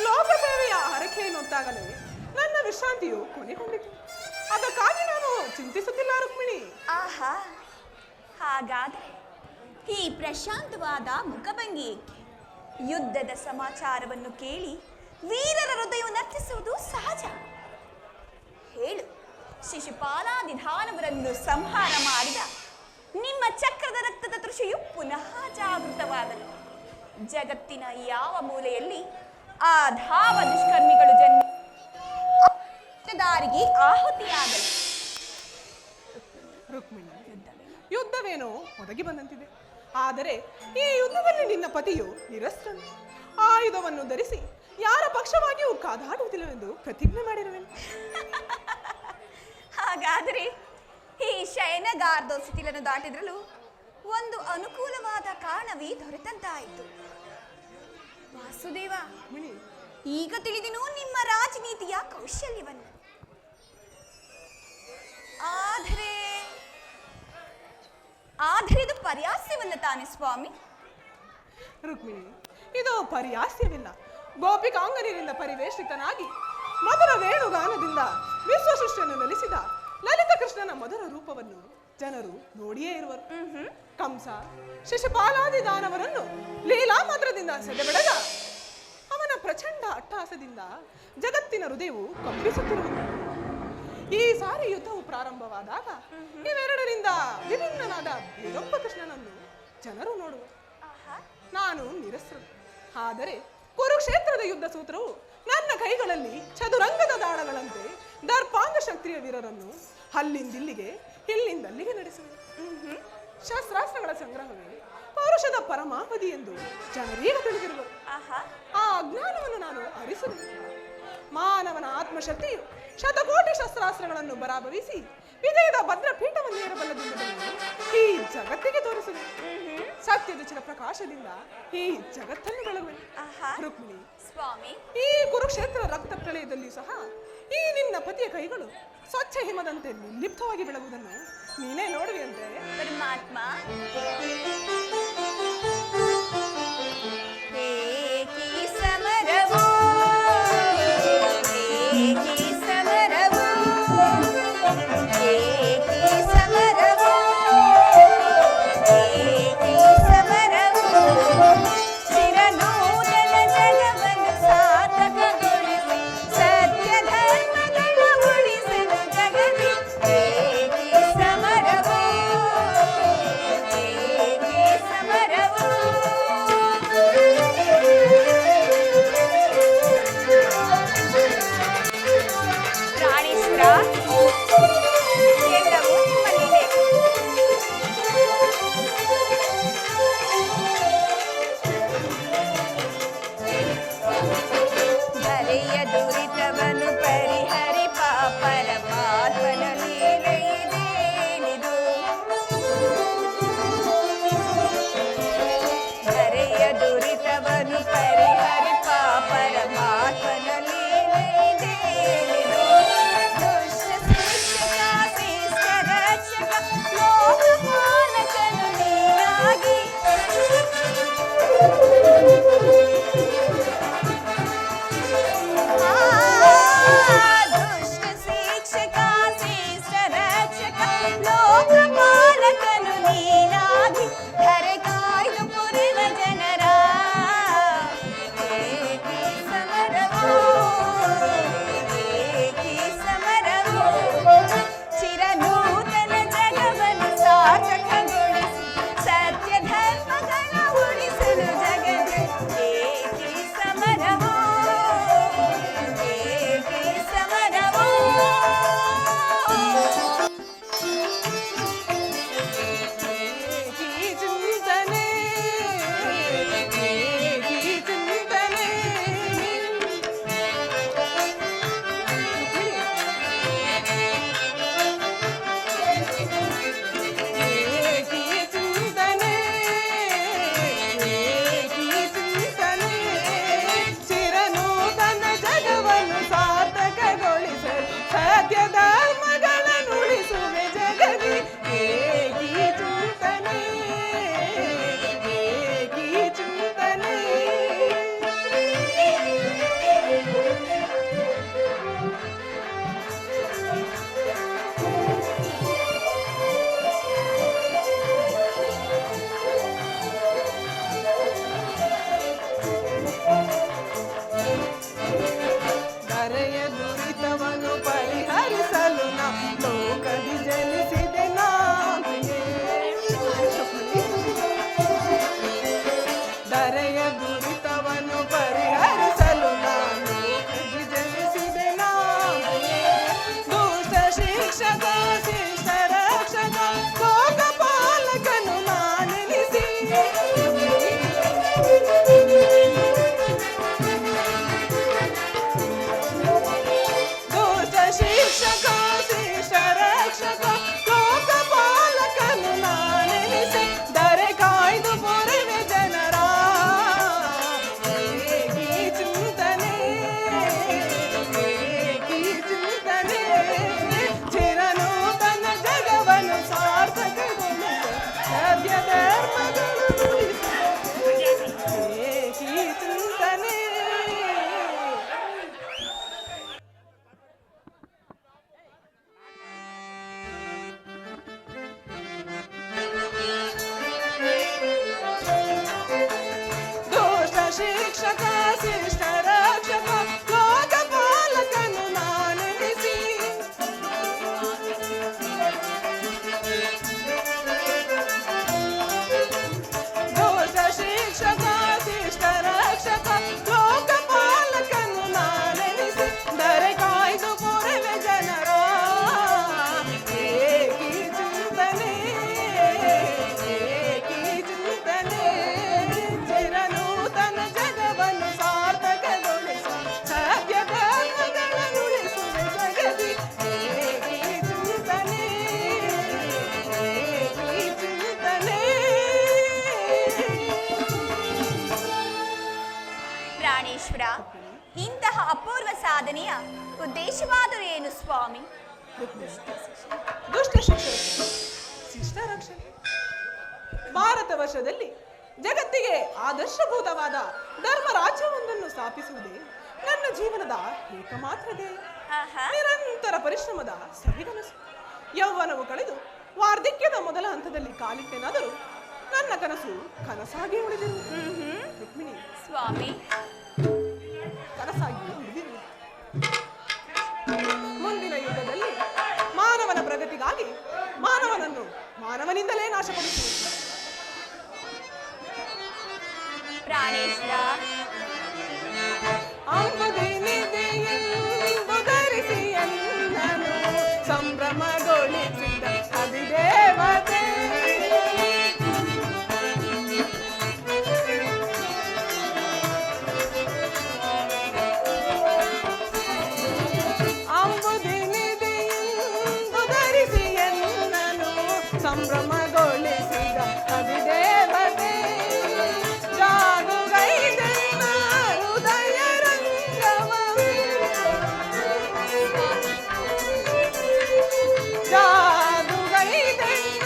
[SPEAKER 5] ಲೋಕಸೇವೆಯ ಹರಕೆಯನ್ನು ಹೊತ್ತಾಗಲೇ ನನ್ನ ವಿಶ್ರಾಂತಿಯು ಕೊನೆಗೊಂಡಿತು. ಅದಕ್ಕಾಗಿ ನಾನು ಚಿಂತಿಸುತ್ತಿಲ್ಲ ರುಕ್ಮಿಣಿ.
[SPEAKER 3] ಆಹಾ, ಹಾಗಾದರೆ ಈ ಪ್ರಶಾಂತವಾದ ಮುಖಭಂಗಿ ಏಕೆ? ಯುದ್ಧದ ಸಮಾಚಾರವನ್ನು ಕೇಳಿ ವೀರರ ಹೃದಯವು ನರ್ತಿಸುವುದು ಸಹಜ. ಹೇಳು, ಶಿಶುಪಾಲಾದಿಧಾನವರನ್ನು ಸಂಹಾರ ಮಾಡಿದ ನಿಮ್ಮ ಚಕ್ರದ ರಕ್ತದ ತೃಷೆಯು ಪುನಃ ಜಾಗೃತವಾದನು. ಜಗತ್ತಿನ ಯಾವ ಮೂಲೆಯಲ್ಲಿ ಆ ಧಾವ ದುಷ್ಕರ್ಮಿಗಳು ದಾರಿಗೆ ಆಹುತಿಯಾಗಲಿ.
[SPEAKER 5] ರುಕ್ಮಿಣಿ, ಯುದ್ಧವೇನೋ ಒದಗಿ ಬಂದಂತಿದೆ. ಆದರೆ ಈ ಯುದ್ಧದಲ್ಲಿ ನಿನ್ನ ಪತಿಯು ನಿರಸ್ತ್ರನು. ಆಯುಧವನ್ನು ಧರಿಸಿ ಯಾರ ಪಕ್ಷವಾಗಿಯೂ ಕಾದಾಡುವುದಿಲ್ಲವೆಂದು ಪ್ರತಿಜ್ಞೆ ಮಾಡಿರುವೆನು.
[SPEAKER 3] ಹಾಗಾದರೆ ಈ ಶಯನಗಾರ್ಧೋಸಿತಿಲನ್ನು ದಾಟಿದ್ರಲು ಒಂದು ಅನುಕೂಲವಾದ ಕಾರಣವೇ ದೊರೆತಂತಾಯಿತು. ವಾಸುದೇವ, ಈಗ ತಿಳಿದಿನೂ ನಿಮ್ಮ ರಾಜನೀತಿಯ ಕೌಶಲ್ಯವನ್ನು. ಆದರೆ ಇದು ಪರ್ಯಾಸ್ಯವಲ್ಲ ತಾನೆ ಸ್ವಾಮಿ?
[SPEAKER 5] ರುಕ್ಮಿಣಿ, ಇದು ಪರ್ಯಾಸ್ಯವಿಲ್ಲ. ಗೋಪಿಕಾಂಗನಿಂದ ಪರಿವೇಷಿತನಾಗಿ ಮಧುರ ವೇಣುಗಾನದಿಂದ ವಿಶ್ವಸೃಷ್ಟಿಯನ್ನು ನೆಲೆಸಿದ ಲಲಿತ ಕೃಷ್ಣನ ಮಧುರ ರೂಪವನ್ನು ಜನರು ನೋಡಿಯೇ ಇರುವರು. ಕಂಸ ಶಿಶುಪಾಲಾದಿ ದಾನವರನ್ನು ಲೀಲಾ ಮಾತ್ರದಿಂದ ಸೆದೆಬೆಳೆದ ಅವನ ಪ್ರಚಂಡ ಅಟ್ಟಹಾಸದಿಂದ ಜಗತ್ತಿನ ಹೃದಯವು ಕಂಪಿಸುತ್ತಿರುವುದು. ಈ ಸಾರಿ ಯುದ್ಧವು ಪ್ರಾರಂಭವಾದಾಗ ಇವೆರಡರಿಂದ ವಿಭಿನ್ನನಾದ ಭೈರಪ್ಪ ಕೃಷ್ಣನನ್ನು ಜನರು ನೋಡುವರು. ನಾನು ನಿರಸ್ತ್ರನು. ಆದರೆ ಕುರುಕ್ಷೇತ್ರದ ಯುದ್ಧ ಸೂತ್ರವು ನನ್ನ ಕೈಗಳಲ್ಲಿ ಚದುರಂಗದ ದಾಳಗಳಂತೆ ದರ್ಪಾಂಗ ಶಕ್ತಿಯ ವೀರರನ್ನು ಅಲ್ಲಿಂದಿಲ್ಲಿಗೆ ಇಲ್ಲಿಂದಲ್ಲಿಗೆ ನಡೆಸುವೆ. ಶಸ್ತ್ರಾಸ್ತ್ರಗಳ ಸಂಗ್ರಹವೇ ಪೌರುಷದ ಪರಮಾವಧಿ ಎಂದು ಜನರೀಗ ತಿಳಿದಿರುವರು. ಆ ಅಜ್ಞಾನವನ್ನು ನಾನು ಅರಿಸುವೆ. ಮಾನವನ ಆತ್ಮಶಕ್ತಿಯು ಶತಕೋಟಿ ಶಸ್ತ್ರಾಸ್ತ್ರಗಳನ್ನು ಬರಾಬರಿಸಿ ವಿಜಯದ ಭದ್ರಪೀಠವನ್ನು ಏರಬಲ್ಲದೆಂಬುದನ್ನು ಈ ಜಗತ್ತಿಗೆ ತೋರಿಸುವೆ. ಸತ್ಯದ ಚಿರ ಪ್ರಕಾಶದಿಂದ ಈ ಜಗತ್ತನ್ನು ಬೆಳಗುವೆ. ರುಕ್ಮಿಣಿ
[SPEAKER 3] ಸ್ವಾಮಿ,
[SPEAKER 5] ಈ ಕುರುಕ್ಷೇತ್ರ ರಕ್ತ ಪ್ರಳಯದಲ್ಲಿ ಸಹ ಈ ನಿನ್ನ ಪತಿಯ ಕೈಗಳು ಸ್ವಚ್ಛ ಹಿಮದಂತೆ ನಿರ್ಲಿಪ್ತವಾಗಿ ಬೆಳಗುವುದನ್ನು ನೀನೇ ನೋಡುವೆಯಂತೆ.
[SPEAKER 3] ಪರಮಾತ್ಮ,
[SPEAKER 7] ಲೋಕಪಾಲಕನು ನೀನಾಗಿ ಧರೆ ಕಾಯ್ದು ಪುರಿವ ಜನರ
[SPEAKER 5] ಧರೆಯ ದುರಿತವನ್ನು ಪರಿಹರಿಸಲು ನಾನು ಜನಿಸಿದೆ ದುಷ್ಟ ಶಿಕ್ಷಕ ಶಿಷ್ಟ ರಕ್ಷಕ ಲೋಕಪಾಲಕನು ನಾನೆನಿಸಿ ದುಷ್ಟ ಶಿಕ್ಷಕ ಶಿಷ್ಟ ರಕ್ಷಕ ಲೋಕಪಾಲಕನು ನಾನೆನಿಸಿ ದರೆ ಕಾಯ್ದು ಪೊರೆವೆ ಜನರ ಏಕಿ ಚಿಂತನೆ ಚಿರನೂತನ ಜಗವನ್ನು ಸಾರ್ಥಕಗೊಳಿಸ ಸತ್ಯ ಧರ್ಮಗಳು ಏಕಿ ಚಿಂತನೆ. ದುಷ್ಟ ಶಿಕ್ಷಕ ಶಿಷ್ಟ ರಕ್ಷಕ ಲೋಕಪಾಲಕನು ನಾನೆನಿಸಿ ದುಷ್ಟ ಶಿಕ್ಷಕ ಶಿಷ್ಟ ರಕ್ಷಕ ಲೋಕಪಾಲಕನು ನಾನೆನಿಸಿ ದರೆ ಕಾಯ್ದು ಪೊರೆವೆ ಜನರ ಏಕಿ ಚಿಂತನೆ ಚಿರನೂತನ ಜಗವನ್ನು ಸಾರ್ಥಕಗೊಳಿಸ ಸತ್ಯ ಧರ್ಮಗಳನ್ನುಳಿಸುವ ಜಗದಿ ಏಕಿ ಚಿಂತನೆ
[SPEAKER 3] ಪ್ರಾಣೇಶ್ವರ, ಇಂತಹ ಅಪೂರ್ವ ಸಾಧನೆಯ ಉದ್ದೇಶವಾದರೂ ಏನು ಸ್ವಾಮಿ?
[SPEAKER 5] ದುಷ್ಟ ಶಿಕ್ಷಕ ಶಿಷ್ಟ ರಕ್ಷಣೆ. ಭಾರತ ವರ್ಷದಲ್ಲಿ ಜಗತ್ತಿಗೆ ಆದರ್ಶಭೂತವಾದ ಧರ್ಮ ರಾಜ್ಯವೊಂದನ್ನು ಸ್ಥಾಪಿಸುವುದೇ ನನ್ನ ಜೀವನದ ಏಕಮಾತ್ರ ಧ್ಯೇಯ.
[SPEAKER 3] ಆಹಾ.
[SPEAKER 5] ನಿರಂತರ ಪರಿಶ್ರಮದ ಸವಿಗನಸು. ಯೌವನವು ಕಳೆದು ವಾರ್ಧಕ್ಯದ ಮೊದಲ ಹಂತದಲ್ಲಿ ಕಾಲಿಟ್ಟೆನಾದರೂ ನನ್ನ ಕನಸು ಕನಸಾಗಿ ಉಳಿದಿರು ರುಕ್ಮಿಣಿ,
[SPEAKER 3] ಸ್ವಾಮಿ,
[SPEAKER 5] ಕನಸಾಗಿ ಉಳಿದಿರುವುದು. ಮುಂದಿನ ಯುಗದಲ್ಲಿ ಮಾನವನ ಪ್ರಗತಿಗಾಗಿ ಮಾನವನನ್ನು ಮಾನವನಿಂದಲೇ ನಾಶಪಡಿಸುವುದು.
[SPEAKER 3] ಪ್ರಾಣೇಶ್ವರ,
[SPEAKER 5] ಅಂಬುದಿನಿದೆಯೆಂದು ಧರಿಸಿ ಎನ್ನನು ಸಂಭ್ರಮಗೊಳಿಸಿದ ಅಧಿದೇವತೆ. ಅಂಬುದಿನಿದೆಯೆಂದು ಧರಿಸಿ ಎನ್ನನು ಸಂಭ್ರಮಗೊಳಿಸಿದ ಅಧಿದೇವತೆ. ಜಾದುಗೈದೆನ್ನ ಹೃದಯ ರಂಗವ ಜಾದುಗೈದೆನ್ನ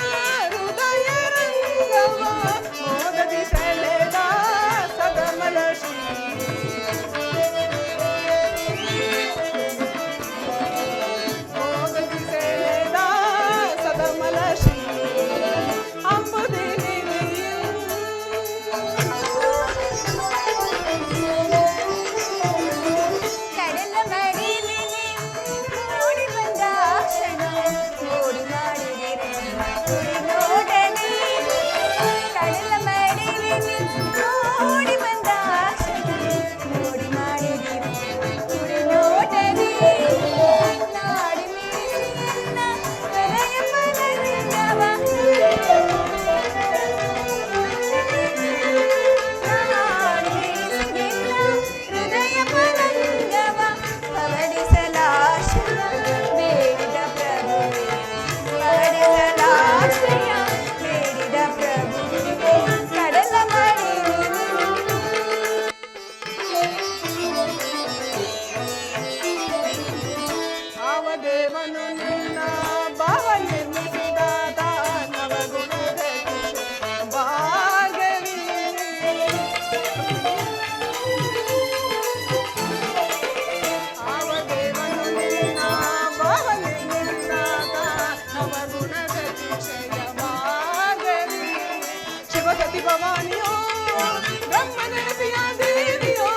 [SPEAKER 5] ಹೃದಯ ರಂಗವ ಮೋದದಿ ಸೆಳೆದ ಸದಮಲ ಶ್ರೀ ಮೋದದಿ ಸೆಳೆದ ಸದಮಲ ಶ್ರೀ
[SPEAKER 3] ಕಡಲ ಮಡಿಲಿನಿ ಓಡಿ ಬಂದ ಕ್ಷಣ ಓಡಿ ಮಾಡಿದಿರೆ ಕುಡಿ ನೋಡಲಿ. ಕಡಲ ಮಡಿಲಿನಿ ಓಡಿ ಬಂದ ಕ್ಷಣ ಓಡಿ ಮಾಡಿದಿರೆ ಕುಡಿ ನೋಡಲಿ. ನಾಡಿ ಮೀರಿಸಿಯನ್ನ ಹೃದಯ ಪಲಂಗವ ಹೃದಯ ಪಲಂಗವ ಪವಡಿಸಲಾಶ್ರಯ ಬೇಡಿದ ಪ್ರಭುವೆ, ಪವಡಿಸಲಾಶ್ರಯ ಬೇಡಿದ ಪ್ರಭುವೆ. ಕಡಲ ಮಡಿಲಿನಿ
[SPEAKER 5] ಭಾವದೇವನು ನಿನ್ನ ಭಾವ ನಿರ್ಮಿಸಿದಾದ ನವಗುಣದ ಭಾಗವಿ. ಭಾವದೇವನು ನಿನ್ನ ಭಾವ ನಿರ್ಮಿಸಿದಾದ ನವಗುಣದ ವಿಷಯ ಭಾಗವಿ. ಶಿವಸತಿ ಭವಾನಿಯೋ ಬ್ರಹ್ಮ ನೆನಪಿಯ ದೇವಿಯೋ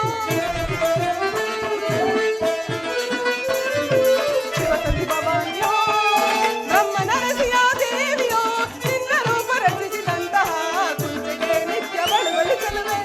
[SPEAKER 5] ಶಿವಸತಿ ಭವಾನಿಯೋ ಬ್ರಹ್ಮ ನರಸಿಯ ದೇವಿಯೋ ನಿನ್ನ ರೂಪ ರಚಿಸಿದಂತಹ ಕುಂಚಿಗೆ ನಿತ್ಯ ಬಳುವಳಿಸಲುವೆ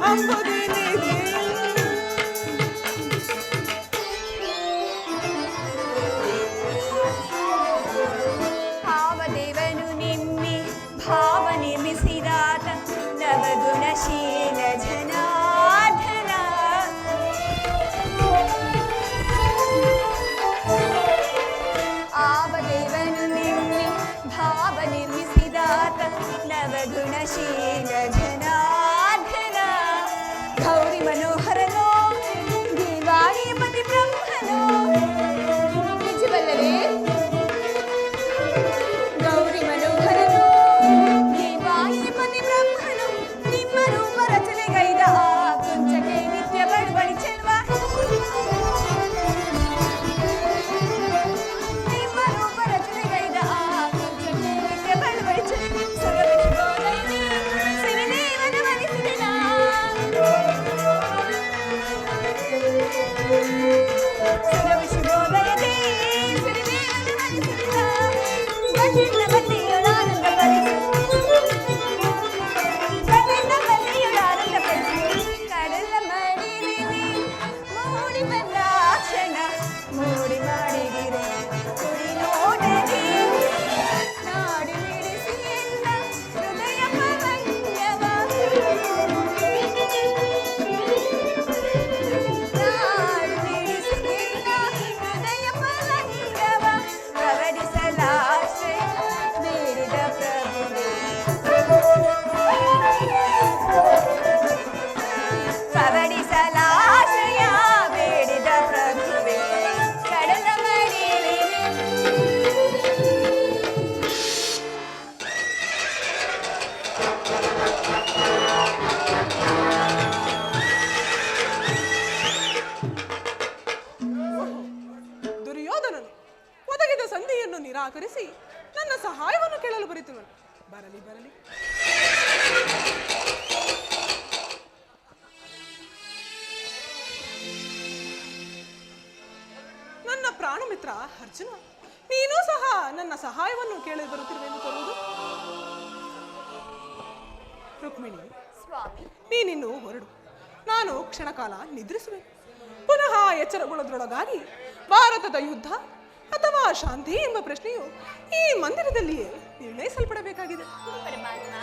[SPEAKER 5] ಅಂಬುದಿನಿದೆ.
[SPEAKER 3] ಭಾವದೇವನು ನಿಮ್ಮಿ ಭಾವ ನಿರ್ಮಿಸಿದಾತ ನವಗುಣಶೀಲ ಜನಾರ್ದನ. ಆವದೇವನು ನಿಮ್ಮಿ ಭಾವ ನಿರ್ಮಿಸಿದಾತ ನವಗುಣಶೀಲ ಜನಾರ್ದನ. ಗೌರಿ ಮನೋಹರನೋ ದಿವಾಣಿ ಪತಿ ಬ್ರಹ್ಮನೋ ನಿಜವಲ್ಲವೇ? ಗೌರಿ ಮನೋಹರನು ದೇವಾಧಿಪತಿ ಬ್ರಹ್ಮನು ನಿಮ್ಮ ರೂಪ ರಚನೆಗೈದ ಆ ಕುಂಚಕ್ಕೆ ನಿತ್ಯ ಬಡಬಡಿ ಚೆಲ್ವ. ನಿಮ್ಮ ರೂಪ ರಚನೆಗೈದ ಆ ಕುಂಚಕ್ಕೆ ನಿತ್ಯ ಬಡಬಡಿ ಚೆಲ್ವ. ಸುರವಿಶೋಧೈನಿ ಸಿರಿದೇವನ ವರಿಸಿದ. ಸುರವಿಶೋಧಯತೆ ಸಿರಿದೇವನ ವರಿಸಿದ. ಗಂಡಿನ ಬಲ್ಲಿಯುಳಾನಂದ ಪರಿಸು. ಗಂಡಿನ ಬಲ್ಲಿಯುಳಾನಂದ ಪರಿಸು. ಕಡಲ ಮಡಿಲಿನಿ ಮೂಡಿ ಬಂದಾಕ್ಷಣ ಮೂಡಿ ಮಾಡಿದಿರೆ ಕುಡಿ ನೋಡಲಿ. ನಾಡಿ ಮಿಡಿಸಿ ಎನ್ನ ಹೃದಯ ಪವಂಗವ. ನಾಡಿ ಮಿಡಿಸಿ ಎನ್ನ ಹೃದಯ ಪವಂಗವ. ಪ್ರವಡಿಸಲಾಶ್ರಯ ಬೇಡಿದ ಪ್ರಭುವೇ. ಪ್ರವಡಿಸಲಾಶ್ರಯ ಬೇಡಿದ ಪ್ರಭುವೇ. ಕಡಲ ಮಡಿಲಿನಿ.
[SPEAKER 5] ದುರ್ಯೋಧನನು ಒದಗಿದ ಸಂಧಿಯನ್ನು ನಿರಾಕರಿಸಿ ನನ್ನ ಸಹಾಯವನ್ನು ಕೇಳಲು ಬರಿತಿರುವನು. ಬರಲಿ ಬರಲಿ. ನನ್ನ ಪ್ರಾಣಮಿತ್ರ ಅರ್ಜುನ, ನೀನೂ ಸಹ ನನ್ನ ಸಹಾಯವನ್ನು ಕೇಳಲು ಬರುತ್ತಿರುವೆಂದು ತರುವುದು. ರುಕ್ಮಿಣಿ,
[SPEAKER 3] ಸ್ವಾಮಿ,
[SPEAKER 5] ನೀನಿನ್ನು ಹೊರಡು. ನಾನು ಕ್ಷಣಕಾಲ ನಿದ್ರಿಸುವೆ. ಪುನಃ ಎಚ್ಚರಗೊಳ್ಳೋದ್ರೊಳಗಾಗಿ ಭಾರತದ ಯುದ್ಧ ಅಥವಾ ಶಾಂತಿ ಎಂಬ ಪ್ರಶ್ನೆಯು ಈ ಮಂದಿರದಲ್ಲಿಯೇ ನಿರ್ಣಯಿಸಲ್ಪಡಬೇಕಾಗಿದೆ.
[SPEAKER 3] ಪರಮಾತ್ಮ.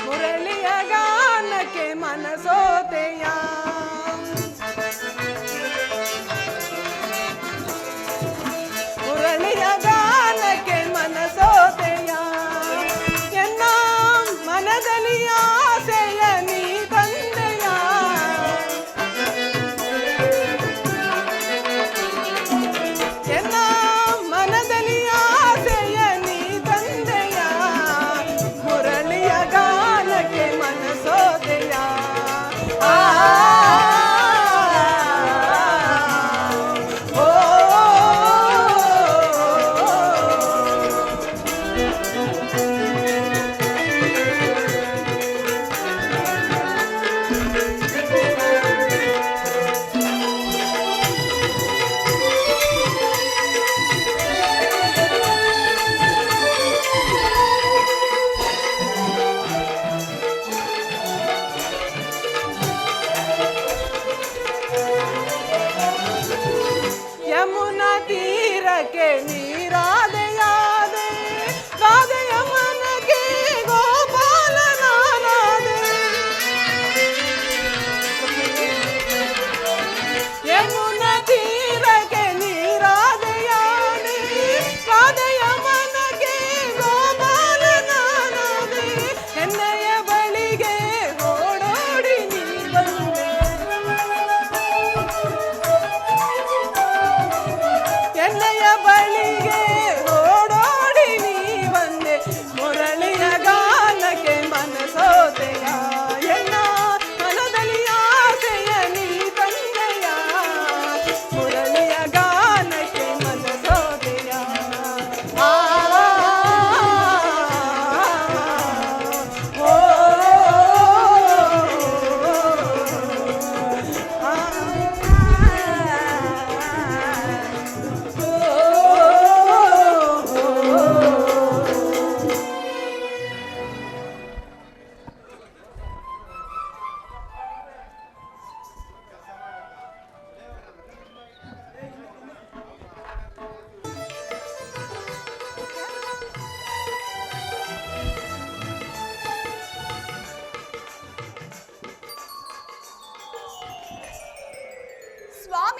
[SPEAKER 5] ಮುರಳಿಯ ಗಾನಕ್ಕೆ ಮನಸೋತೆಯ. ಮುರಳಿಯ ಗಾನಕ್ಕೆ ಮನಸೋತೆಯ. ಎನ್ನ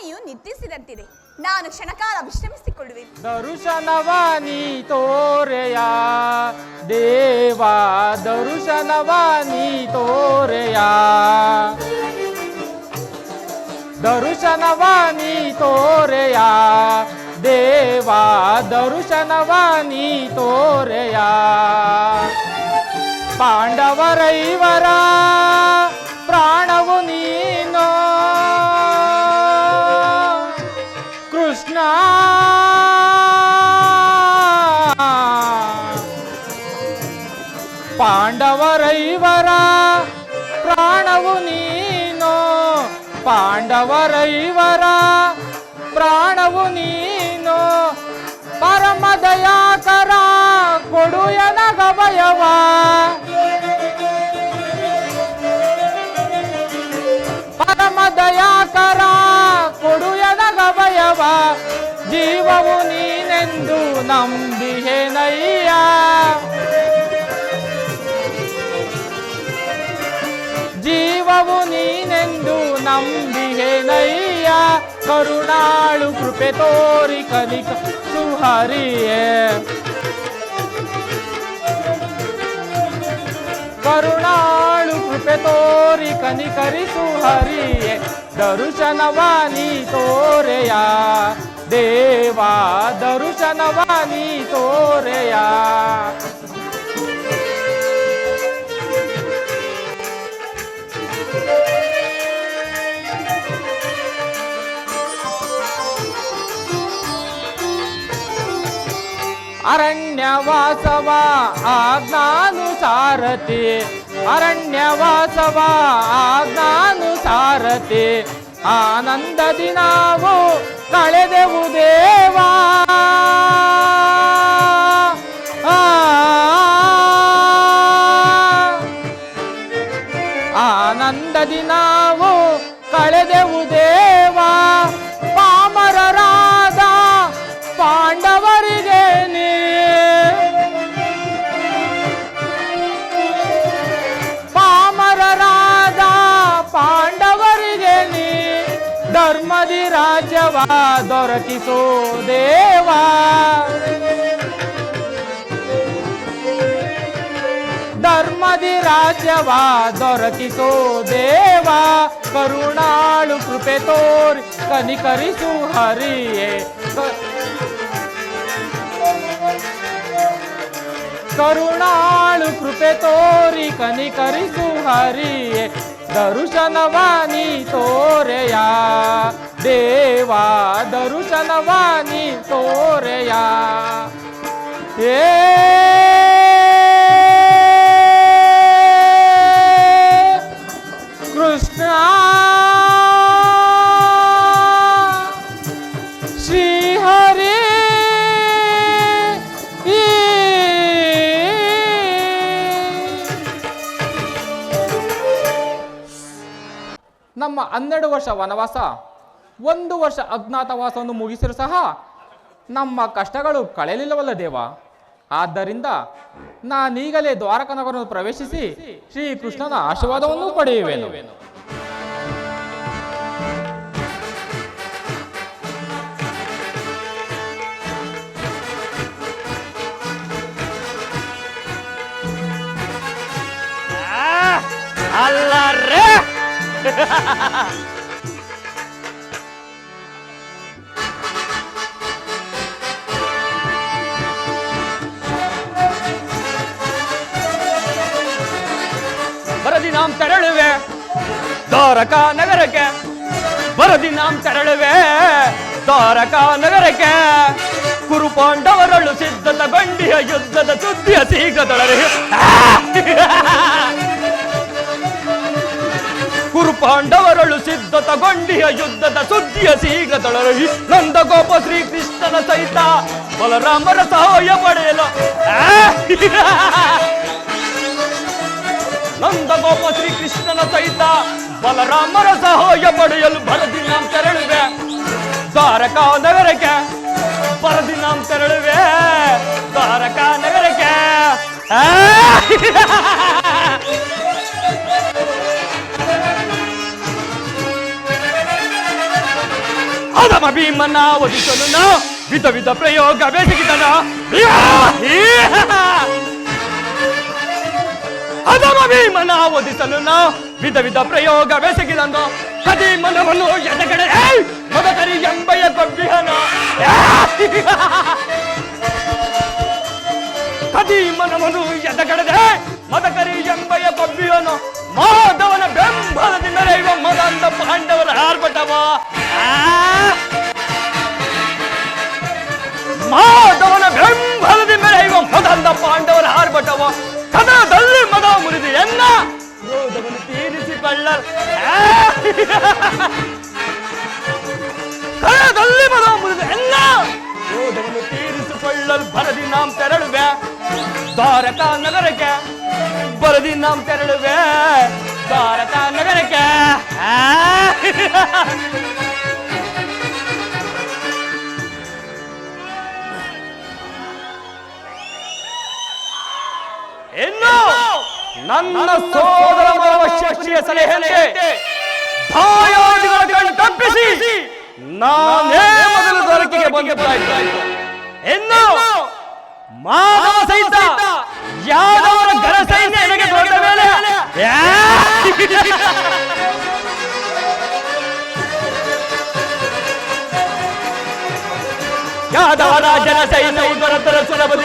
[SPEAKER 3] ಸ್ವಾಮಿಯು ನಿದ್ರಿಸಿದಂತಿದೆ. ನಾನು ಕ್ಷಣಕಾಲ ವಿಶ್ರಮಿಸಿಕೊಳ್ಳುವೆ.
[SPEAKER 7] ದರುಶನವ ನೀ ತೋರೆಯ ದೇವ, ದರುಶನವ ನೀ ತೋರೆಯ, ದರುಶನವ ನೀ ತೋರೆಯ ದೇವ, ದರುಶನವ ನೀ ತೋರೆಯ. ಪಾಂಡವರೈವರ ಪ್ರಾಣವು ನೀನು ಕೃಷ್ಣ, ಪಾಂಡವರೈವರ ಪ್ರಾಣವು ನೀನು, ಪಾಂಡವರೈವರ ಪ್ರಾಣವು ನೀನು. ಪರಮ ದಯಾಕರ ಕೊಡು ಎನಗಭಯವ, ಪರಮ ದಯಾಕರ ಕೊಡು ಎನಗಭಯವ. ಜೀವವು ನೀನೆಂದು ನಂಬಿಹೆನಯ್ಯ, ಜೀವವು ನೀನೆಂದು ನಂಬಿಹೆನಯ್ಯ. ಕರುಣಾಳು ಕೃಪೆ ತೋರಿ ಕಲಿಕ ಸುಹರಿಯೇ, ಕರುಣಾಳು ಕೃಪೆ ತೋರಿ ಕನಿಕರಿಸು ಹರಿಯೇ. ದರುಶನವ ನೀ ತೋರೆಯ ದೇವ, ದರುಶನವ ನೀ ತೋರೆಯ. ಅರಣ್ಯವಾಸವ ಆಜ್ಞಾನುಸಾರತಿ, ಅರಣ್ಯವಾಸವ ಆಜ್ಞಾನುಸಾರತಿ. ಆನಂದದಿ ನಾವು ಕಳೆದೆವು ದೇವಾ, ಆನಂದದಿ ನಾವು ಕಳೆದೆವು ದೇವಾ. ಪಾಮರರಾದ ಪಾಂಡವರಿಗೆ ನೀ, ಪಾಮರರಾದ ಪಾಂಡವರಿಗೆ ನೀ ಧರ್ಮದಿ ರಾಜ್ಯವ ದೊರಕಿಸೋ ದೇವಾ, ಧರ್ಮದಿ ರಾಜ್ಯವ ದೊರಕಿಸೋ ದೇವಾ. ಕರುಣಾಳು ಕೃಪೆ ತೋರಿ ಕನಿಕರಿಸು ಹರಿಯೇ, ಕರುಣಾಳು ಕೃಪೆ ತೋರಿ ಕನಿಕರಿಸು ಹರಿಯೇ. ದರುಶನವ ನೀ ತೋರೆಯ ದೇವ, ದರುಶನವ ನೀ ತೋರೆಯ. ಏ ಕೃಷ್ಣ ಶ್ರೀಹರಿ ನಮ್ಮ 12 ವರ್ಷ ವನವಾಸ, 1 ವರ್ಷ ಅಜ್ಞಾತವಾಸವನ್ನು ಮುಗಿಸಿರು ಸಹ ನಮ್ಮ ಕಷ್ಟಗಳು ಕಳೆಯಲಿಲ್ಲವಲ್ಲ ದೇವ. ಆದ್ದರಿಂದ ನಾನೀಗಲೇ ದ್ವಾರಕ ನಗರವನ್ನು ಪ್ರವೇಶಿಸಿ ಶ್ರೀಕೃಷ್ಣನ ಆಶೀರ್ವಾದವನ್ನು ಪಡೆಯುವೆನು.
[SPEAKER 1] ಅಲ್ಲರೇ
[SPEAKER 7] ಬರದಿ ನಾಂ ತೆರಳುವೆ ದ್ವಾರಕ ನಗರಕ್ಕೆ, ಬರದಿ ನಾಂ ತೆರಳುವೆ ದ್ವಾರಕ ನಗರಕ್ಕೆ. ಕುರು ಪಾಂಡವರಳು ಸಿದ್ಧತಗೊಂಡಿಯ ಯುದ್ಧದ ಸುದ್ದಿಯ ಶೀಘ್ರದೊಳಗೆ, ಕುರು ಪಾಂಡವರಳು ಸಿದ್ಧತಗೊಂಡಿಯ ಯುದ್ಧದ ಸುದ್ದಿಯ ಶೀಘ್ರದೊಳಗೆ. ನಂದಗೋಪ ಶ್ರೀಕೃಷ್ಣನ ಸಹಿತ ಬಲರಾಮರ ಸಹಾಯ ಪಡೆಯಲು, ನಂದಗೋಪ ಶ್ರೀಕೃಷ್ಣನ ಸಹಿತ ಬಲರಾಮರ ಸಹಾಯ ಪಡೆಯಲು ಬರದಿ ನಾಂ ತೆರಳುವೆ ದ್ವಾರಕಾ ನಗರಕ್ಕೆ, ಬರದಿ ನಾಂ ತೆರಳುವೆ ದ್ವಾರಕಾ ನಗರಕ್ಕೆ.
[SPEAKER 8] ಅಧಮ ಭೀಮನ ಒದಿಸಲು ನಾ ವಿಧ ವಿಧ ಪ್ರಯೋಗ ಬೇಸಿಗಿದನ ಅಧಮ ಭೀಮನ ಒದಿಸಲು ನಾ ವಿಧ ವಿಧ ಪ್ರಯೋಗ ಬೆಸಗಿದನು ಕದಿ ಮನವನ್ನು ಎದಗಡೆ ಮದಕರಿ ಎಂಬಯ ಕೊಬ್ಬಿಹನ ಕದಿ ಮನವನ್ನು ಎದಗಡೆ ಮದಕರಿ ಎಂಬಯ ಕೊಬ್ಬಿಹನು ಮಾಧವನ ಬೆಂಬಲದಿಂದ ರೇವ ಮದಂದ ಪಾಂಡವರ ಆರ್ಭಟವ ಮಾಧವನ ಬೆಂಬಲದಿಂದ ರೇವ ಮದಂದ ಪಾಂಡವರ ಆರ್ಭಟವ ಕದದಲ್ಲಿ ಮದ ಮುರಿದು ಎನ್ನ ಕ್ರೋಧವನ್ನು ತೀರಿಸಿಕೊಳ್ಳ ಕದದಲ್ಲಿ ಮದ ಮುರಿದು ಎನ್ನ ಕ್ರೋಧವನ್ನು ತೀರಿಸಿಕೊಳ್ಳಲು ಬರದಿ ನಾಂ ತೆರಳುವೆ ದ್ವಾರಕಾ ನಗರಕ್ಕೆ ಬರದಿ ನಾಂ ತೆರಳುವೆ ದ್ವಾರಕಾ ನಗರಕ್ಕೆ ಇನ್ನು ನನ್ನ ಸೋದರ ಮಾವ ಶಕ್ತಿಯ ಸಲಹೆಯಂತೆ ದಾಯಾದಿಗಳ ಕಣ್ಣು ತಪ್ಪಿಸಿ ನಾನೇ ಮೊದಲು ದೊರಕಿಗೆ ಬಂದಿದ್ದಾಯ್ತು. ಇನ್ನು ಮಾನವ ಸಹಿತ ಯಾದವರ ಗರ ಸೈನ್ಯ ನನಗೆ ದೊರೆತ ಮೇಲೆ ಯಾದವ ರಾಜನ ಸೈನ್ಯವು ದೊರೆತರ ಸುಲಭದ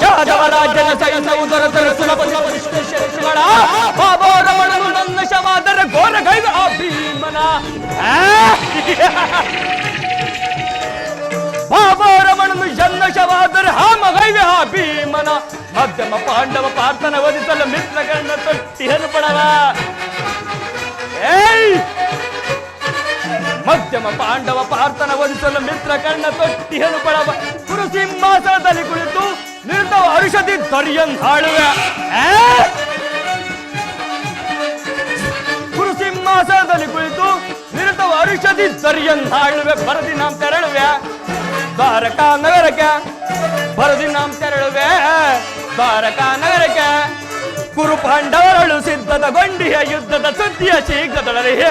[SPEAKER 8] ಯಾದವ ರಾಜನ ಸೈನ್ಯವು ದೊರೆತರ ಸುಲಭದ ಬಾಬೋರಮಣನು ನನ್ನ ಶವಾದರ ಘೋರ ಗೈದ ಆ ಭೀಮನ ಬಾಬೋರಮಣನು ಎನ್ನ ಶವಾದರ ಹಾಮಗೈವೆ ಆ ಭೀಮನ ಮಧ್ಯಮ ಪಾಂಡವ ಪಾರ್ಥನ ವಧಿಸಲು ಮಿತ್ರಗಣ್ಣ ತೊಟ್ಟಿಹನು ಪಡವ ಮಧ್ಯಮ ಪಾಂಡವ ಪಾರ್ಥನ ವಧಿಸಲು ಮಿತ್ರ ಕಣ್ಣ ತೊಟ್ಟಿಹನು ಪಡವ ಕುರು ಸಿಂಹಾಸನದಲ್ಲಿ ಕುಳಿತು ನಿಂತ ಔಷಧಿ ದೊರೆಯನ್ ಹಾಳುವೆ ಕುರು ಸಿಂಹಾಸನದಲ್ಲಿ ಕುಳಿತು ನಿಂತ ಔಷಧಿ ದೊರೆಯನ್ ಹಾಳುವೆ ಬರದಿ ನಾಂ ತೆರಳುವೆ ದ್ವಾರಕಾ ನಗರಕ್ಕೆ ಬರದಿ ನಾಂ ತೆರಳುವೆ ದ್ವಾರಕಾ ನಗರಕ್ಕೆ ಕುರು ಪಾಂಡವರಳು ಸಿದ್ಧದ ಗೊಂಡಿಯ ಯುದ್ಧದ ಸುದ್ದಿಯ ಶೀಘ್ರದೊಳಗೆ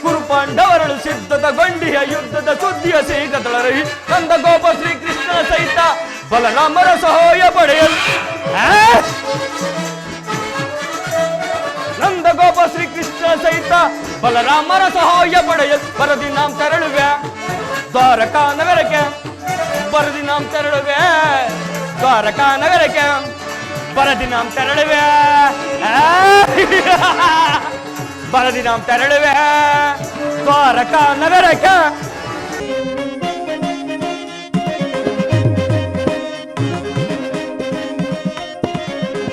[SPEAKER 8] ಕುರು ಪಾಂಡವರಳು ಸಿದ್ಧದ ಗೊಂಡಿಯ ಯುದ್ಧದ ಸುದ್ದಿಯ ಶೀಘ್ರದೊಳಗೆ ನಂದ ಗೋಪ ಶ್ರೀಕೃಷ್ಣನ ಸಹಿತ ಬಲರಾಮರ ಸಹಾಯ ಪಡೆಯಲು ನಂದ ಗೋಪ ಶ್ರೀಕೃಷ್ಣ ಸಹಿತ ಬಲರಾಮರ ಸಹಾಯ ಪಡೆಯಲು ಬರದಿ ನಾಂ ತೆರಳುವೆ ದ್ವಾರಕಾ ನಗರಕ್ಕೆ ಬರದಿ ನಾಂ ತೆರಳುವೆ ದ್ವಾರಕಾ ನಗರಕ್ಕೆ ಬರದಿ ನಾಂ ತೆರಳುವೆ ಬರದಿ ನಾಂ ತೆರಳುವೆ ದ್ವಾರಕಾ ನಗರಕ್ಕೆ